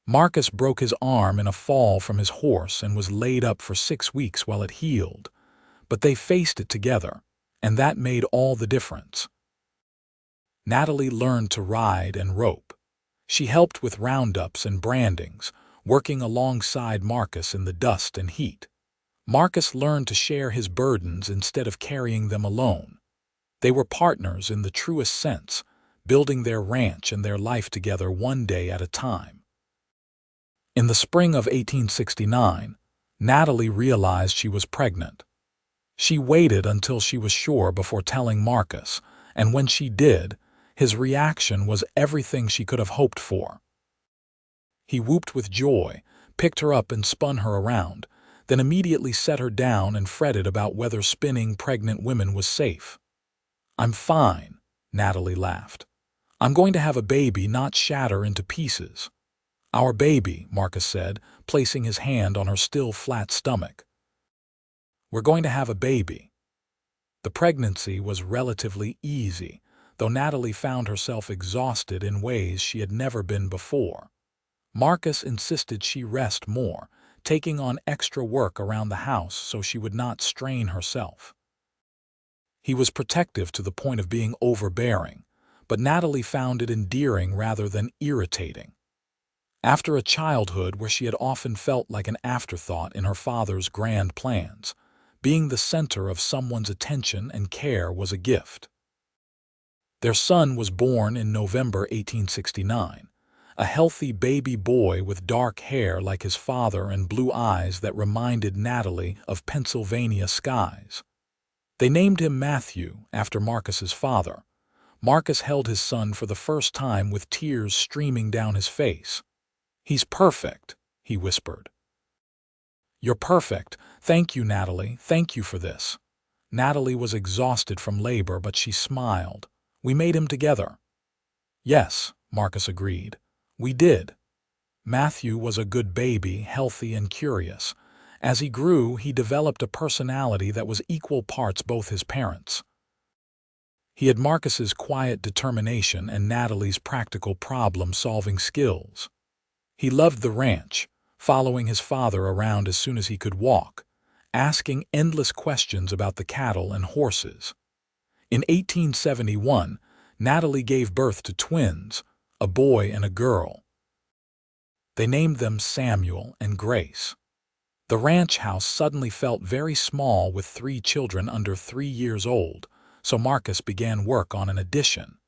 Marcus broke his arm in a fall from his horse and was laid up for 6 weeks while it healed, but they faced it together, and that made all the difference. Natalie learned to ride and rope. She helped with roundups and brandings, working alongside Marcus in the dust and heat. Marcus learned to share his burdens instead of carrying them alone. They were partners in the truest sense, building their ranch and their life together one day at a time. In the spring of 1869, Natalie realized she was pregnant. She waited until she was sure before telling Marcus, and when she did, his reaction was everything she could have hoped for. He whooped with joy, picked her up and spun her around, then immediately set her down and fretted about whether spinning pregnant women was safe. "I'm fine," Natalie laughed. "I'm going to have a baby, not shatter into pieces." "Our baby," Marcus said, placing his hand on her still flat stomach. "We're going to have a baby." The pregnancy was relatively easy, though Natalie found herself exhausted in ways she had never been before. Marcus insisted she rest more, taking on extra work around the house so she would not strain herself. He was protective to the point of being overbearing, but Natalie found it endearing rather than irritating. After a childhood where she had often felt like an afterthought in her father's grand plans, being the center of someone's attention and care was a gift. Their son was born in November 1869, a healthy baby boy with dark hair like his father and blue eyes that reminded Natalie of Pennsylvania skies. They named him Matthew, after Marcus's father. Marcus held his son for the first time with tears streaming down his face. "He's perfect," he whispered. "You're perfect. Thank you, Natalie. Thank you for this." Natalie was exhausted from labor, but she smiled. "We made him together." "Yes," Marcus agreed. "We did." Matthew was a good baby, healthy and curious. As he grew, he developed a personality that was equal parts both his parents. He had Marcus's quiet determination and Natalie's practical problem-solving skills. He loved the ranch, following his father around as soon as he could walk, asking endless questions about the cattle and horses. In 1871, Natalie gave birth to twins, a boy and a girl. They named them Samuel and Grace. The ranch house suddenly felt very small with 3 children under 3 years old, so Marcus began work on an addition.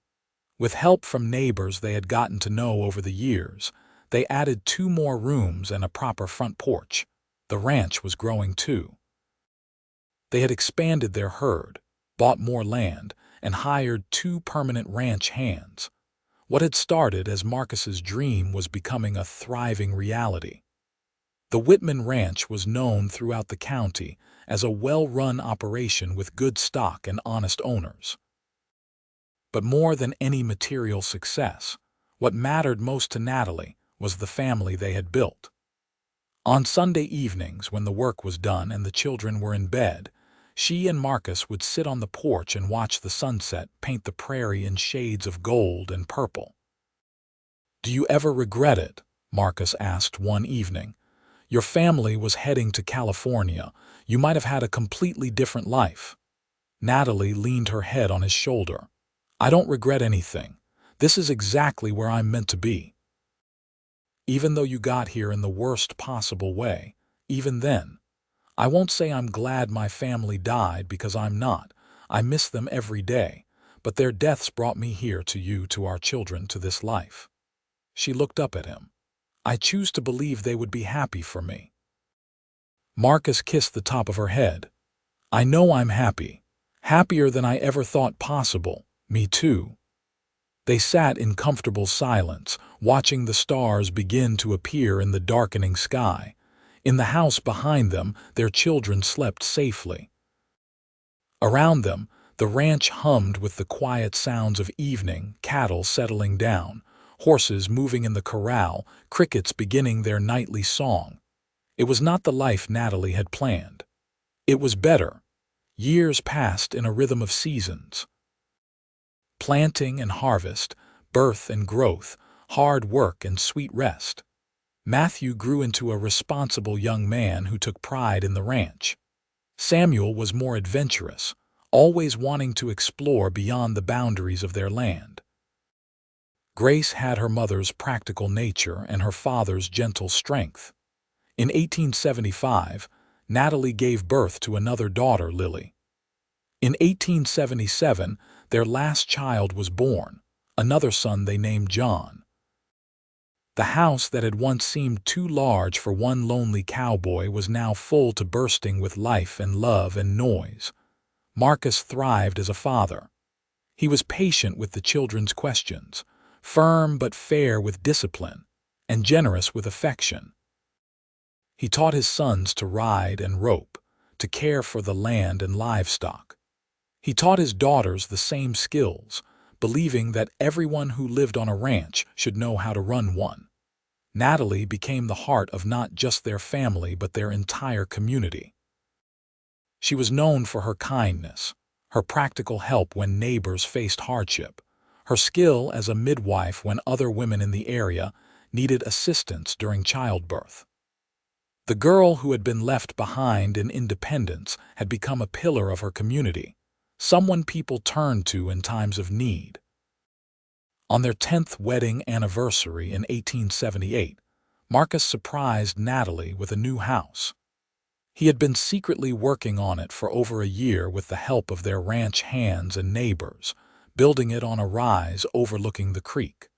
With help from neighbors they had gotten to know over the years, they added 2 more rooms and a proper front porch. The ranch was growing too. They had expanded their herd, bought more land, and hired 2 permanent ranch hands. What had started as Marcus's dream was becoming a thriving reality. The Whitman Ranch was known throughout the county as a well-run operation with good stock and honest owners. But more than any material success, what mattered most to Natalie was the family they had built. On Sunday evenings, when the work was done and the children were in bed, she and Marcus would sit on the porch and watch the sunset paint the prairie in shades of gold and purple. "Do you ever regret it?" Marcus asked one evening. "Your family was heading to California. You might have had a completely different life." Natalie leaned her head on his shoulder. "I don't regret anything. This is exactly where I'm meant to be." even though you got here in the worst possible way. Even then, I won't say I'm glad my family died because I'm not. I miss them every day, but their deaths brought me here to you, to our children, to this life." She looked up at him. "I choose to believe they would be happy for me." Marcus kissed the top of her head. "I know I'm happy. Happier than I ever thought possible. Me too." They sat in comfortable silence, watching the stars begin to appear in the darkening sky. In the house behind them, their children slept safely. Around them, the ranch hummed with the quiet sounds of evening, cattle settling down, horses moving in the corral, crickets beginning their nightly song. It was not the life Natalie had planned. It was better. Years passed in a rhythm of seasons. Planting and harvest, birth and growth, hard work and sweet rest. Matthew grew into a responsible young man who took pride in the ranch. Samuel was more adventurous, always wanting to explore beyond the boundaries of their land. Grace had her mother's practical nature and her father's gentle strength. In 1875, Natalie gave birth to another daughter, Lily. In 1877, their last child was born, another son they named John. The house that had once seemed too large for one lonely cowboy was now full to bursting with life and love and noise. Marcus thrived as a father. He was patient with the children's questions, firm but fair with discipline, and generous with affection. He taught his sons to ride and rope, to care for the land and livestock. He taught his daughters the same skills, believing that everyone who lived on a ranch should know how to run one. Natalie became the heart of not just their family but their entire community. She was known for her kindness, her practical help when neighbors faced hardship, her skill as a midwife when other women in the area needed assistance during childbirth. The girl who had been left behind in independence had become a pillar of her community, someone people turned to in times of need. On their 10th wedding anniversary in 1878, Marcus surprised Natalie with a new house. He had been secretly working on it for over a year with the help of their ranch hands and neighbors, building it on a rise overlooking the creek.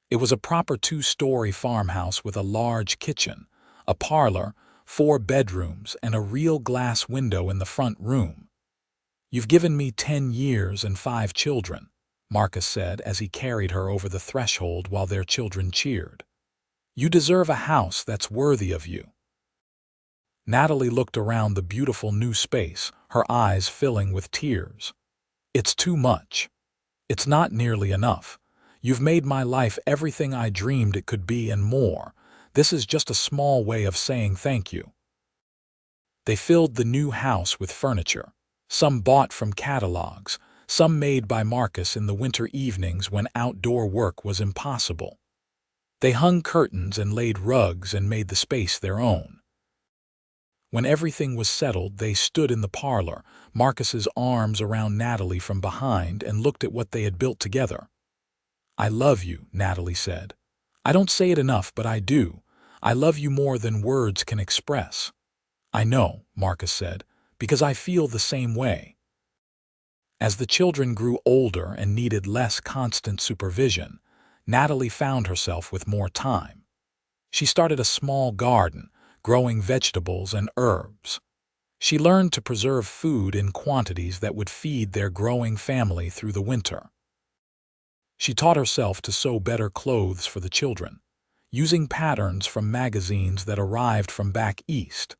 It was a proper 2-story farmhouse with a large kitchen, a parlor, 4 bedrooms, and a real glass window in the front room. "You've given me 10 years and 5 children," Marcus said as he carried her over the threshold while their children cheered. "You deserve a house that's worthy of you." Natalie looked around the beautiful new space, her eyes filling with tears. "It's too much. It's not nearly enough. You've made my life everything I dreamed it could be and more. This is just a small way of saying thank you." They filled the new house with furniture, some bought from catalogs, some made by Marcus in the winter evenings when outdoor work was impossible. They hung curtains and laid rugs and made the space their own. When everything was settled, they stood in the parlor, Marcus's arms around Natalie from behind, and looked at what they had built together. "I love you," Natalie said. "I don't say it enough, but I do. I love you more than words can express." "I know," Marcus said, "because I feel the same way." As the children grew older and needed less constant supervision, Natalie found herself with more time. She started a small garden, growing vegetables and herbs. She learned to preserve food in quantities that would feed their growing family through the winter. She taught herself to sew better clothes for the children, using patterns from magazines that arrived from back east.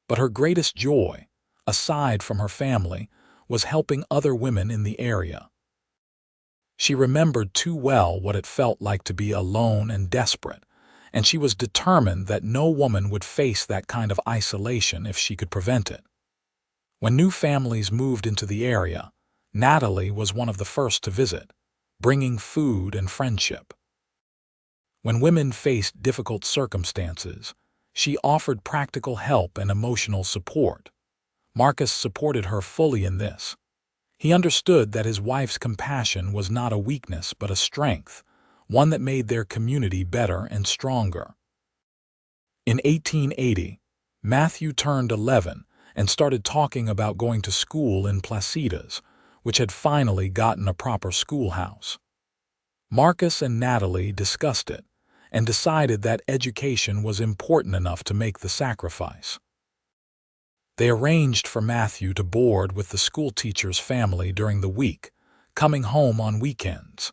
But her greatest joy, aside from her family, was helping other women in the area. She remembered too well what it felt like to be alone and desperate, and she was determined that no woman would face that kind of isolation if she could prevent it. When new families moved into the area, Natalie was one of the first to visit, bringing food and friendship. When women faced difficult circumstances, she offered practical help and emotional support. Marcus supported her fully in this. He understood that his wife's compassion was not a weakness but a strength, one that made their community better and stronger. In 1880, Matthew turned 11 and started talking about going to school in Placitas, which had finally gotten a proper schoolhouse. Marcus and Natalie discussed it and decided that education was important enough to make the sacrifice. They arranged for Matthew to board with the schoolteacher's family during the week, coming home on weekends.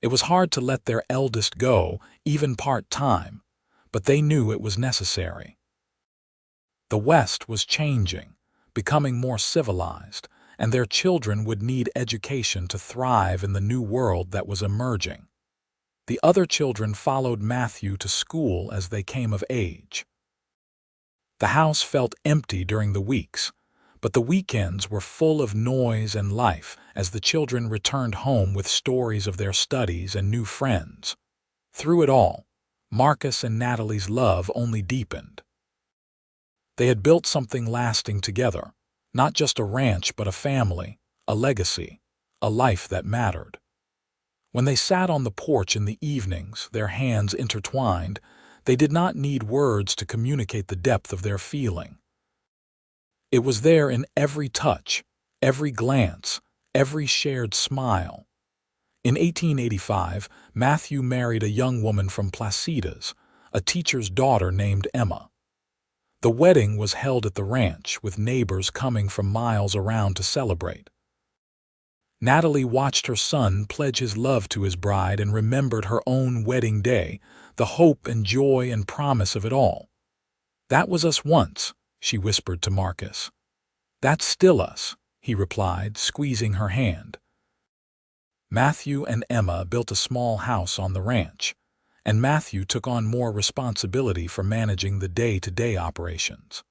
It was hard to let their eldest go, even part-time, but they knew it was necessary. The West was changing, becoming more civilized, and their children would need education to thrive in the new world that was emerging. The other children followed Matthew to school as they came of age. The house felt empty during the weeks, but the weekends were full of noise and life as the children returned home with stories of their studies and new friends. Through it all, Marcus and Natalie's love only deepened. They had built something lasting together, not just a ranch but a family, a legacy, a life that mattered. When they sat on the porch in the evenings, their hands intertwined, they did not need words to communicate the depth of their feeling. It was there in every touch, every glance, every shared smile. In 1885, Matthew married a young woman from Placitas, a teacher's daughter named Emma. The wedding was held at the ranch, with neighbors coming from miles around to celebrate. Natalie watched her son pledge his love to his bride and remembered her own wedding day, the hope and joy and promise of it all. "That was us once," she whispered to Marcus. "That's still us," he replied, squeezing her hand. Matthew and Emma built a small house on the ranch, and Matthew took on more responsibility for managing the day-to-day operations.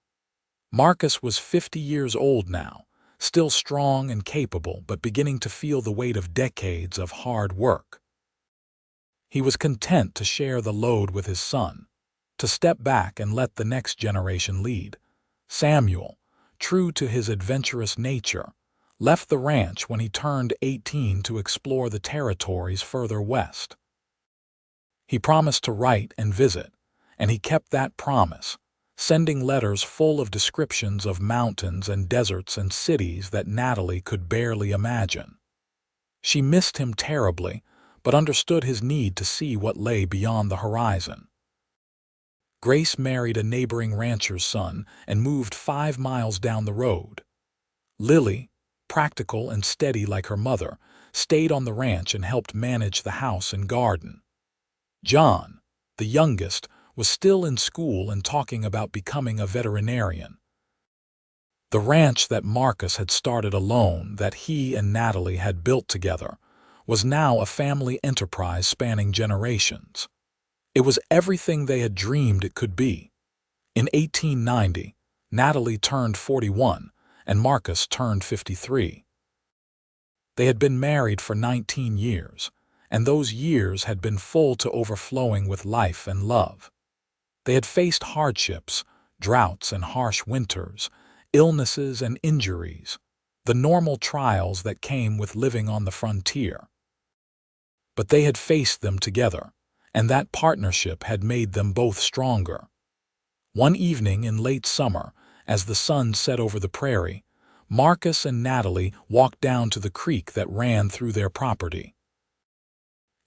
Marcus was 50 years old now, still strong and capable, but beginning to feel the weight of decades of hard work. He was content to share the load with his son, to step back and let the next generation lead. Samuel, true to his adventurous nature, left the ranch when he turned 18 to explore the territories further west. He promised to write and visit, and he kept that promise, sending letters full of descriptions of mountains and deserts and cities that Natalie could barely imagine. She missed him terribly, but understood his need to see what lay beyond the horizon. Grace married a neighboring rancher's son and moved 5 miles down the road. Lily, practical and steady like her mother, stayed on the ranch and helped manage the house and garden. John, the youngest, was still in school and talking about becoming a veterinarian. The ranch that Marcus had started alone, that he and Natalie had built together, was now a family enterprise spanning generations. It was everything they had dreamed it could be. In 1890, Natalie turned 41 and Marcus turned 53. They had been married for 19 years, and those years had been full to overflowing with life and love. They had faced hardships, droughts and harsh winters, illnesses and injuries, the normal trials that came with living on the frontier. But they had faced them together, and that partnership had made them both stronger. One evening in late summer, as the sun set over the prairie, Marcus and Natalie walked down to the creek that ran through their property.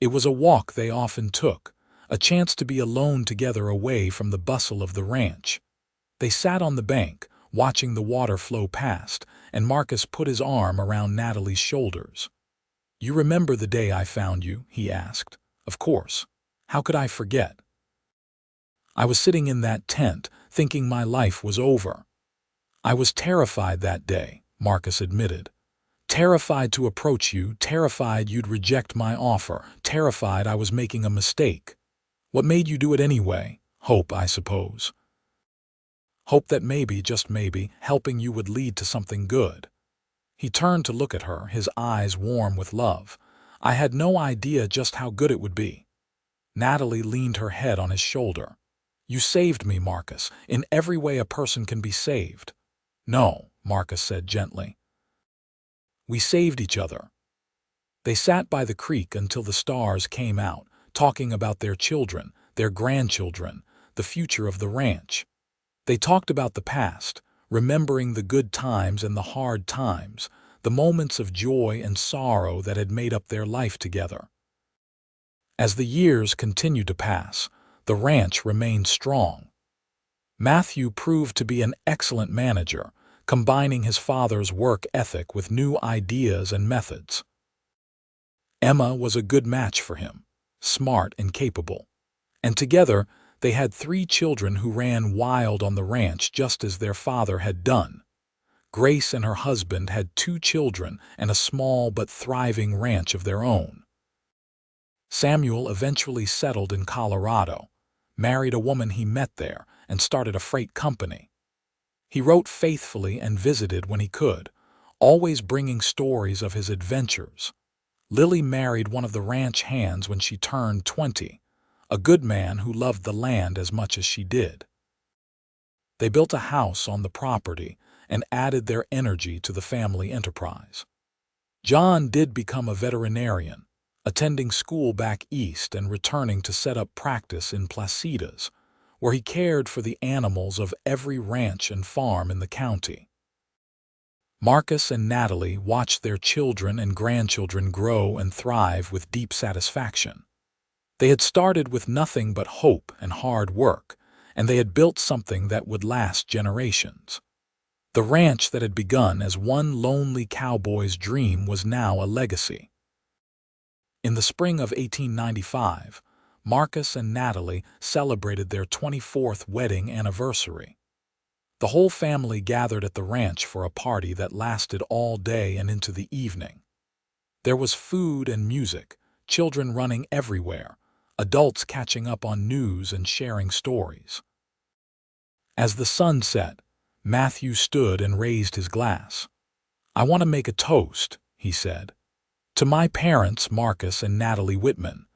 It was a walk they often took, a chance to be alone together away from the bustle of the ranch. They sat on the bank, watching the water flow past, and Marcus put his arm around Natalie's shoulders. "You remember the day I found you?" he asked. "Of course. How could I forget? I was sitting in that tent, thinking my life was over." "I was terrified that day," Marcus admitted. "Terrified to approach you, terrified you'd reject my offer, terrified I was making a mistake. What made you do it anyway? Hope, I suppose. Hope that maybe, just maybe, helping you would lead to something good." He turned to look at her, his eyes warm with love. "I had no idea just how good it would be." Natalie leaned her head on his shoulder. "You saved me, Marcus, in every way a person can be saved." "No," Marcus said gently. "We saved each other." They sat by the creek until the stars came out, talking about their children, their grandchildren, the future of the ranch. They talked about the past, remembering the good times and the hard times, the moments of joy and sorrow that had made up their life together. As the years continued to pass, the ranch remained strong. Matthew proved to be an excellent manager, combining his father's work ethic with new ideas and methods. Emma was a good match for him, smart and capable, and together they had 3 children who ran wild on the ranch just as their father had done. Grace and her husband had 2 children and a small but thriving ranch of their own. Samuel eventually settled in Colorado, married a woman he met there, and started a freight company. He wrote faithfully and visited when he could, always bringing stories of his adventures. Lily married one of the ranch hands when she turned 20, a good man who loved the land as much as she did. They built a house on the property and added their energy to the family enterprise. John did become a veterinarian, attending school back east and returning to set up practice in Placitas, where he cared for the animals of every ranch and farm in the county. Marcus and Natalie watched their children and grandchildren grow and thrive with deep satisfaction. They had started with nothing but hope and hard work, and they had built something that would last generations. The ranch that had begun as one lonely cowboy's dream was now a legacy. In the spring of 1895, Marcus and Natalie celebrated their 24th wedding anniversary. The whole family gathered at the ranch for a party that lasted all day and into the evening. There was food and music, children running everywhere, adults catching up on news and sharing stories. As the sun set, Matthew stood and raised his glass. "I want to make a toast," he said. "To my parents, Marcus and Natalie Whitman.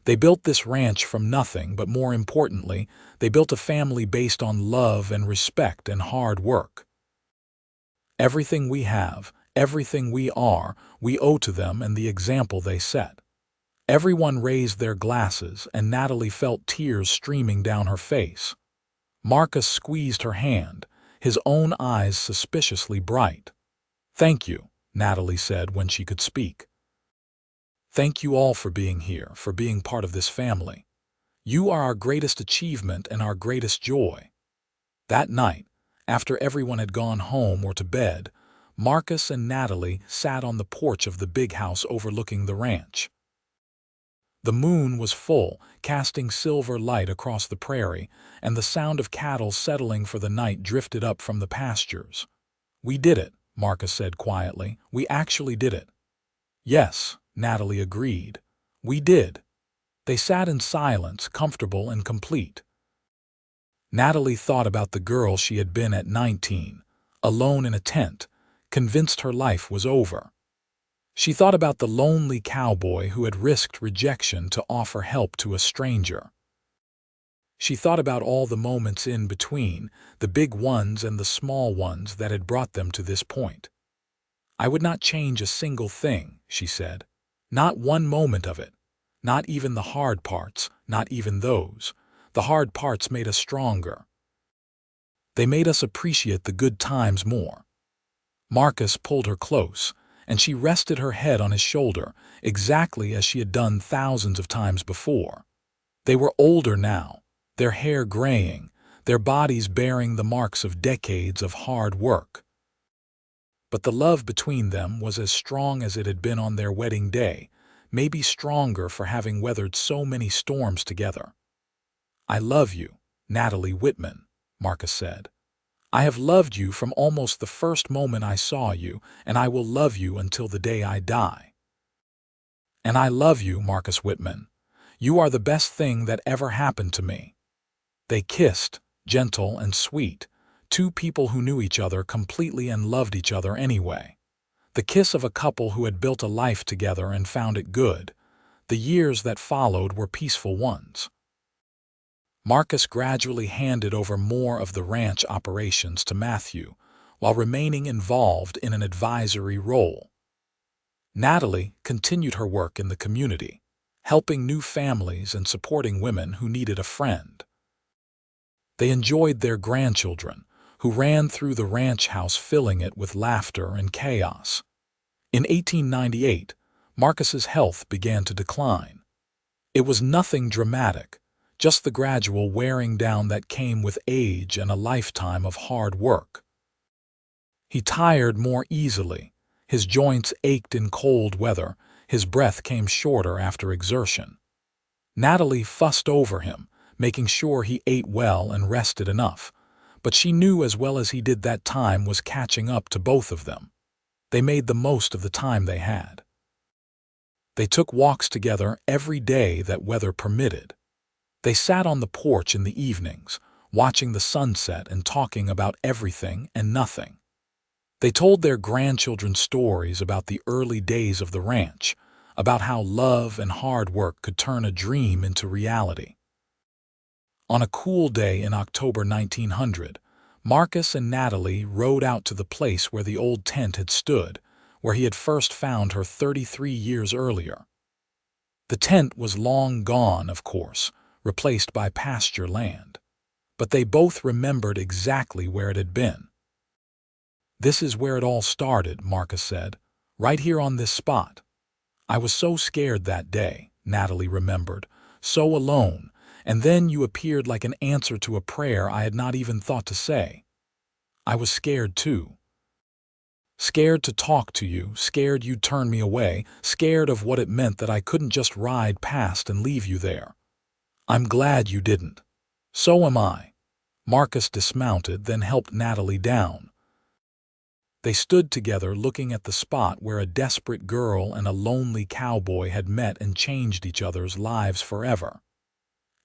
They built this ranch from nothing, but more importantly, they built a family based on love and respect and hard work. Everything we have, everything we are, we owe to them and the example they set." Everyone raised their glasses, and Natalie felt tears streaming down her face. Marcus squeezed her hand, his own eyes suspiciously bright. "Thank you," Natalie said when she could speak. "Thank you all for being here, for being part of this family. You are our greatest achievement and our greatest joy." That night, after everyone had gone home or to bed, Marcus and Natalie sat on the porch of the big house overlooking the ranch. The moon was full, casting silver light across the prairie, and the sound of cattle settling for the night drifted up from the pastures. "We did it," Marcus said quietly. "We actually did it." "Yes," Natalie agreed. "We did." They sat in silence, comfortable and complete. Natalie thought about the girl she had been at 19, alone in a tent, convinced her life was over. She thought about the lonely cowboy who had risked rejection to offer help to a stranger. She thought about all the moments in between, the big ones and the small ones that had brought them to this point. "I would not change a single thing," she said. "Not one moment of it. Not even the hard parts, not even those. The hard parts made us stronger. They made us appreciate the good times more." Marcus pulled her close, and she rested her head on his shoulder, exactly as she had done thousands of times before. They were older now, their hair graying, their bodies bearing the marks of decades of hard work. But the love between them was as strong as it had been on their wedding day, maybe stronger for having weathered so many storms together. "I love you, Natalie Whitman," Marcus said. "I have loved you from almost the first moment I saw you, and I will love you until the day I die." "And I love you, Marcus Whitman. You are the best thing that ever happened to me." They kissed, gentle and sweet, 2 people who knew each other completely and loved each other anyway. The kiss of a couple who had built a life together and found it good. The years that followed were peaceful ones. Marcus gradually handed over more of the ranch operations to Matthew, while remaining involved in an advisory role. Natalie continued her work in the community, helping new families and supporting women who needed a friend. They enjoyed their grandchildren, who ran through the ranch house filling it with laughter and chaos. In 1898, Marcus's health began to decline. It was nothing dramatic, just the gradual wearing down that came with age and a lifetime of hard work. He tired more easily, his joints ached in cold weather, his breath came shorter after exertion. Natalie fussed over him, making sure he ate well and rested enough, but she knew as well as he did that time was catching up to both of them. They made the most of the time they had. They took walks together every day that weather permitted. They sat on the porch in the evenings, watching the sunset and talking about everything and nothing. They told their grandchildren stories about the early days of the ranch, about how love and hard work could turn a dream into reality. On a cool day in October 1900, Marcus and Natalie rode out to the place where the old tent had stood, where he had first found her 33 years earlier. The tent was long gone, of course, replaced by pasture land. But they both remembered exactly where it had been. "This is where it all started," Marcus said, "right here on this spot. I was so scared that day," Natalie remembered, "so alone, and then you appeared like an answer to a prayer I had not even thought to say. I was scared too. Scared to talk to you, scared you'd turn me away, scared of what it meant that I couldn't just ride past and leave you there. I'm glad you didn't. So am I." Marcus dismounted, then helped Natalie down. They stood together looking at the spot where a desperate girl and a lonely cowboy had met and changed each other's lives forever.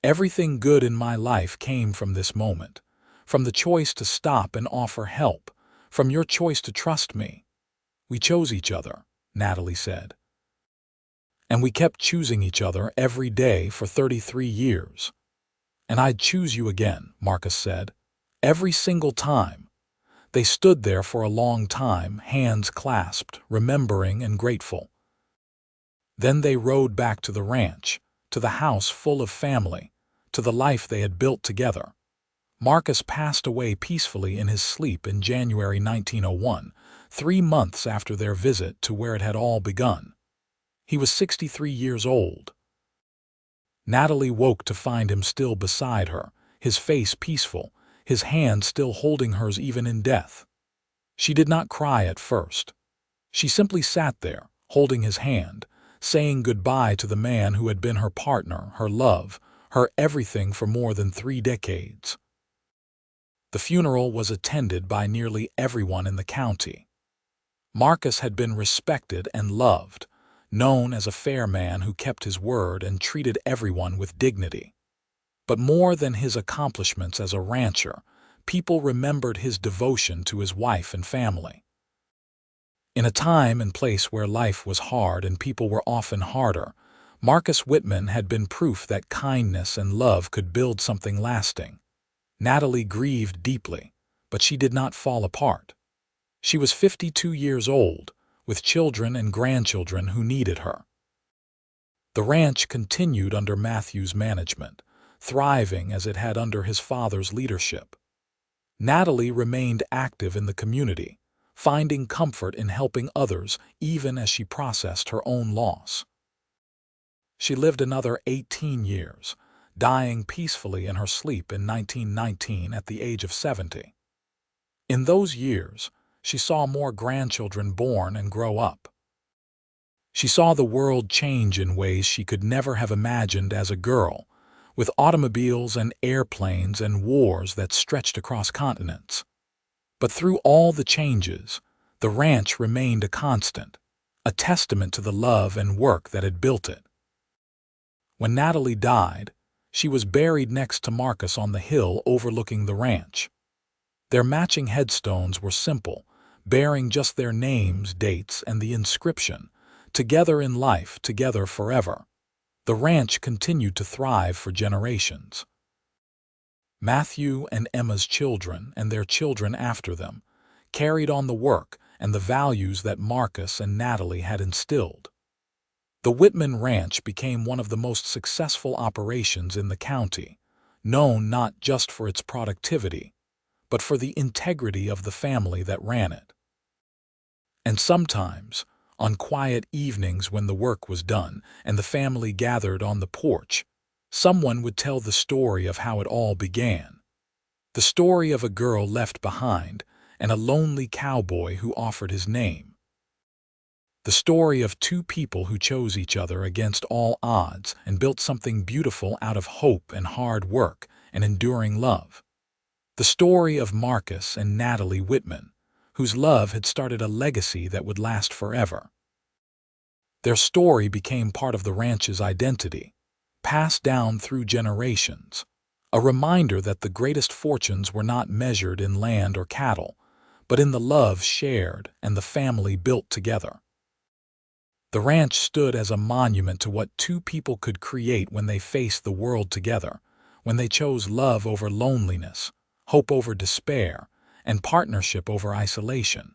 "Everything good in my life came from this moment, from the choice to stop and offer help, from your choice to trust me. We chose each other," Natalie said. "And we kept choosing each other every day for 33 years. And I'd choose you again," Marcus said. "Every single time." They stood there for a long time, hands clasped, remembering and grateful. Then they rode back to the ranch, to the house full of family, to the life they had built together. Marcus passed away peacefully in his sleep in January 1901, 3 months after their visit to where it had all begun. He was 63 years old. Natalie woke to find him still beside her, his face peaceful, his hand still holding hers even in death. She did not cry at first. She simply sat there, holding his hand, saying goodbye to the man who had been her partner, her love, her everything for more than 3 decades. The funeral was attended by nearly everyone in the county. Marcus had been respected and loved, known as a fair man who kept his word and treated everyone with dignity. But more than his accomplishments as a rancher, people remembered his devotion to his wife and family. In a time and place where life was hard and people were often harder, Marcus Whitman had been proof that kindness and love could build something lasting. Natalie grieved deeply, but she did not fall apart. She was 52 years old, with children and grandchildren who needed her. The ranch continued under Matthew's management, thriving as it had under his father's leadership. Natalie remained active in the community, finding comfort in helping others even as she processed her own loss. She lived another 18 years, dying peacefully in her sleep in 1919 at the age of 70. In those years, she saw more grandchildren born and grow up. She saw the world change in ways she could never have imagined as a girl, with automobiles and airplanes and wars that stretched across continents. But through all the changes, the ranch remained a constant, a testament to the love and work that had built it. When Natalie died, she was buried next to Marcus on the hill overlooking the ranch. Their matching headstones were simple, bearing just their names, dates, and the inscription, "Together in life, together forever." The ranch continued to thrive for generations. Matthew and Emma's children and their children after them carried on the work and the values that Marcus and Natalie had instilled. The Whitman Ranch became one of the most successful operations in the county, known not just for its productivity, but for the integrity of the family that ran it. And sometimes, on quiet evenings when the work was done and the family gathered on the porch, someone would tell the story of how it all began. The story of a girl left behind and a lonely cowboy who offered his name. The story of two people who chose each other against all odds and built something beautiful out of hope and hard work and enduring love. The story of Marcus and Natalie Whitman, whose love had started a legacy that would last forever. Their story became part of the ranch's identity, passed down through generations, a reminder that the greatest fortunes were not measured in land or cattle, but in the love shared and the family built together. The ranch stood as a monument to what two people could create when they faced the world together, when they chose love over loneliness, hope over despair, and partnership over isolation.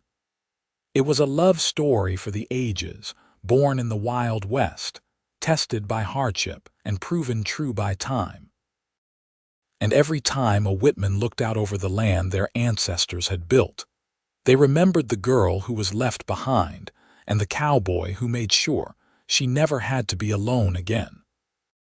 It was a love story for the ages, born in the Wild West, tested by hardship, and proven true by time. And every time a Whitman looked out over the land their ancestors had built, they remembered the girl who was left behind and the cowboy who made sure she never had to be alone again.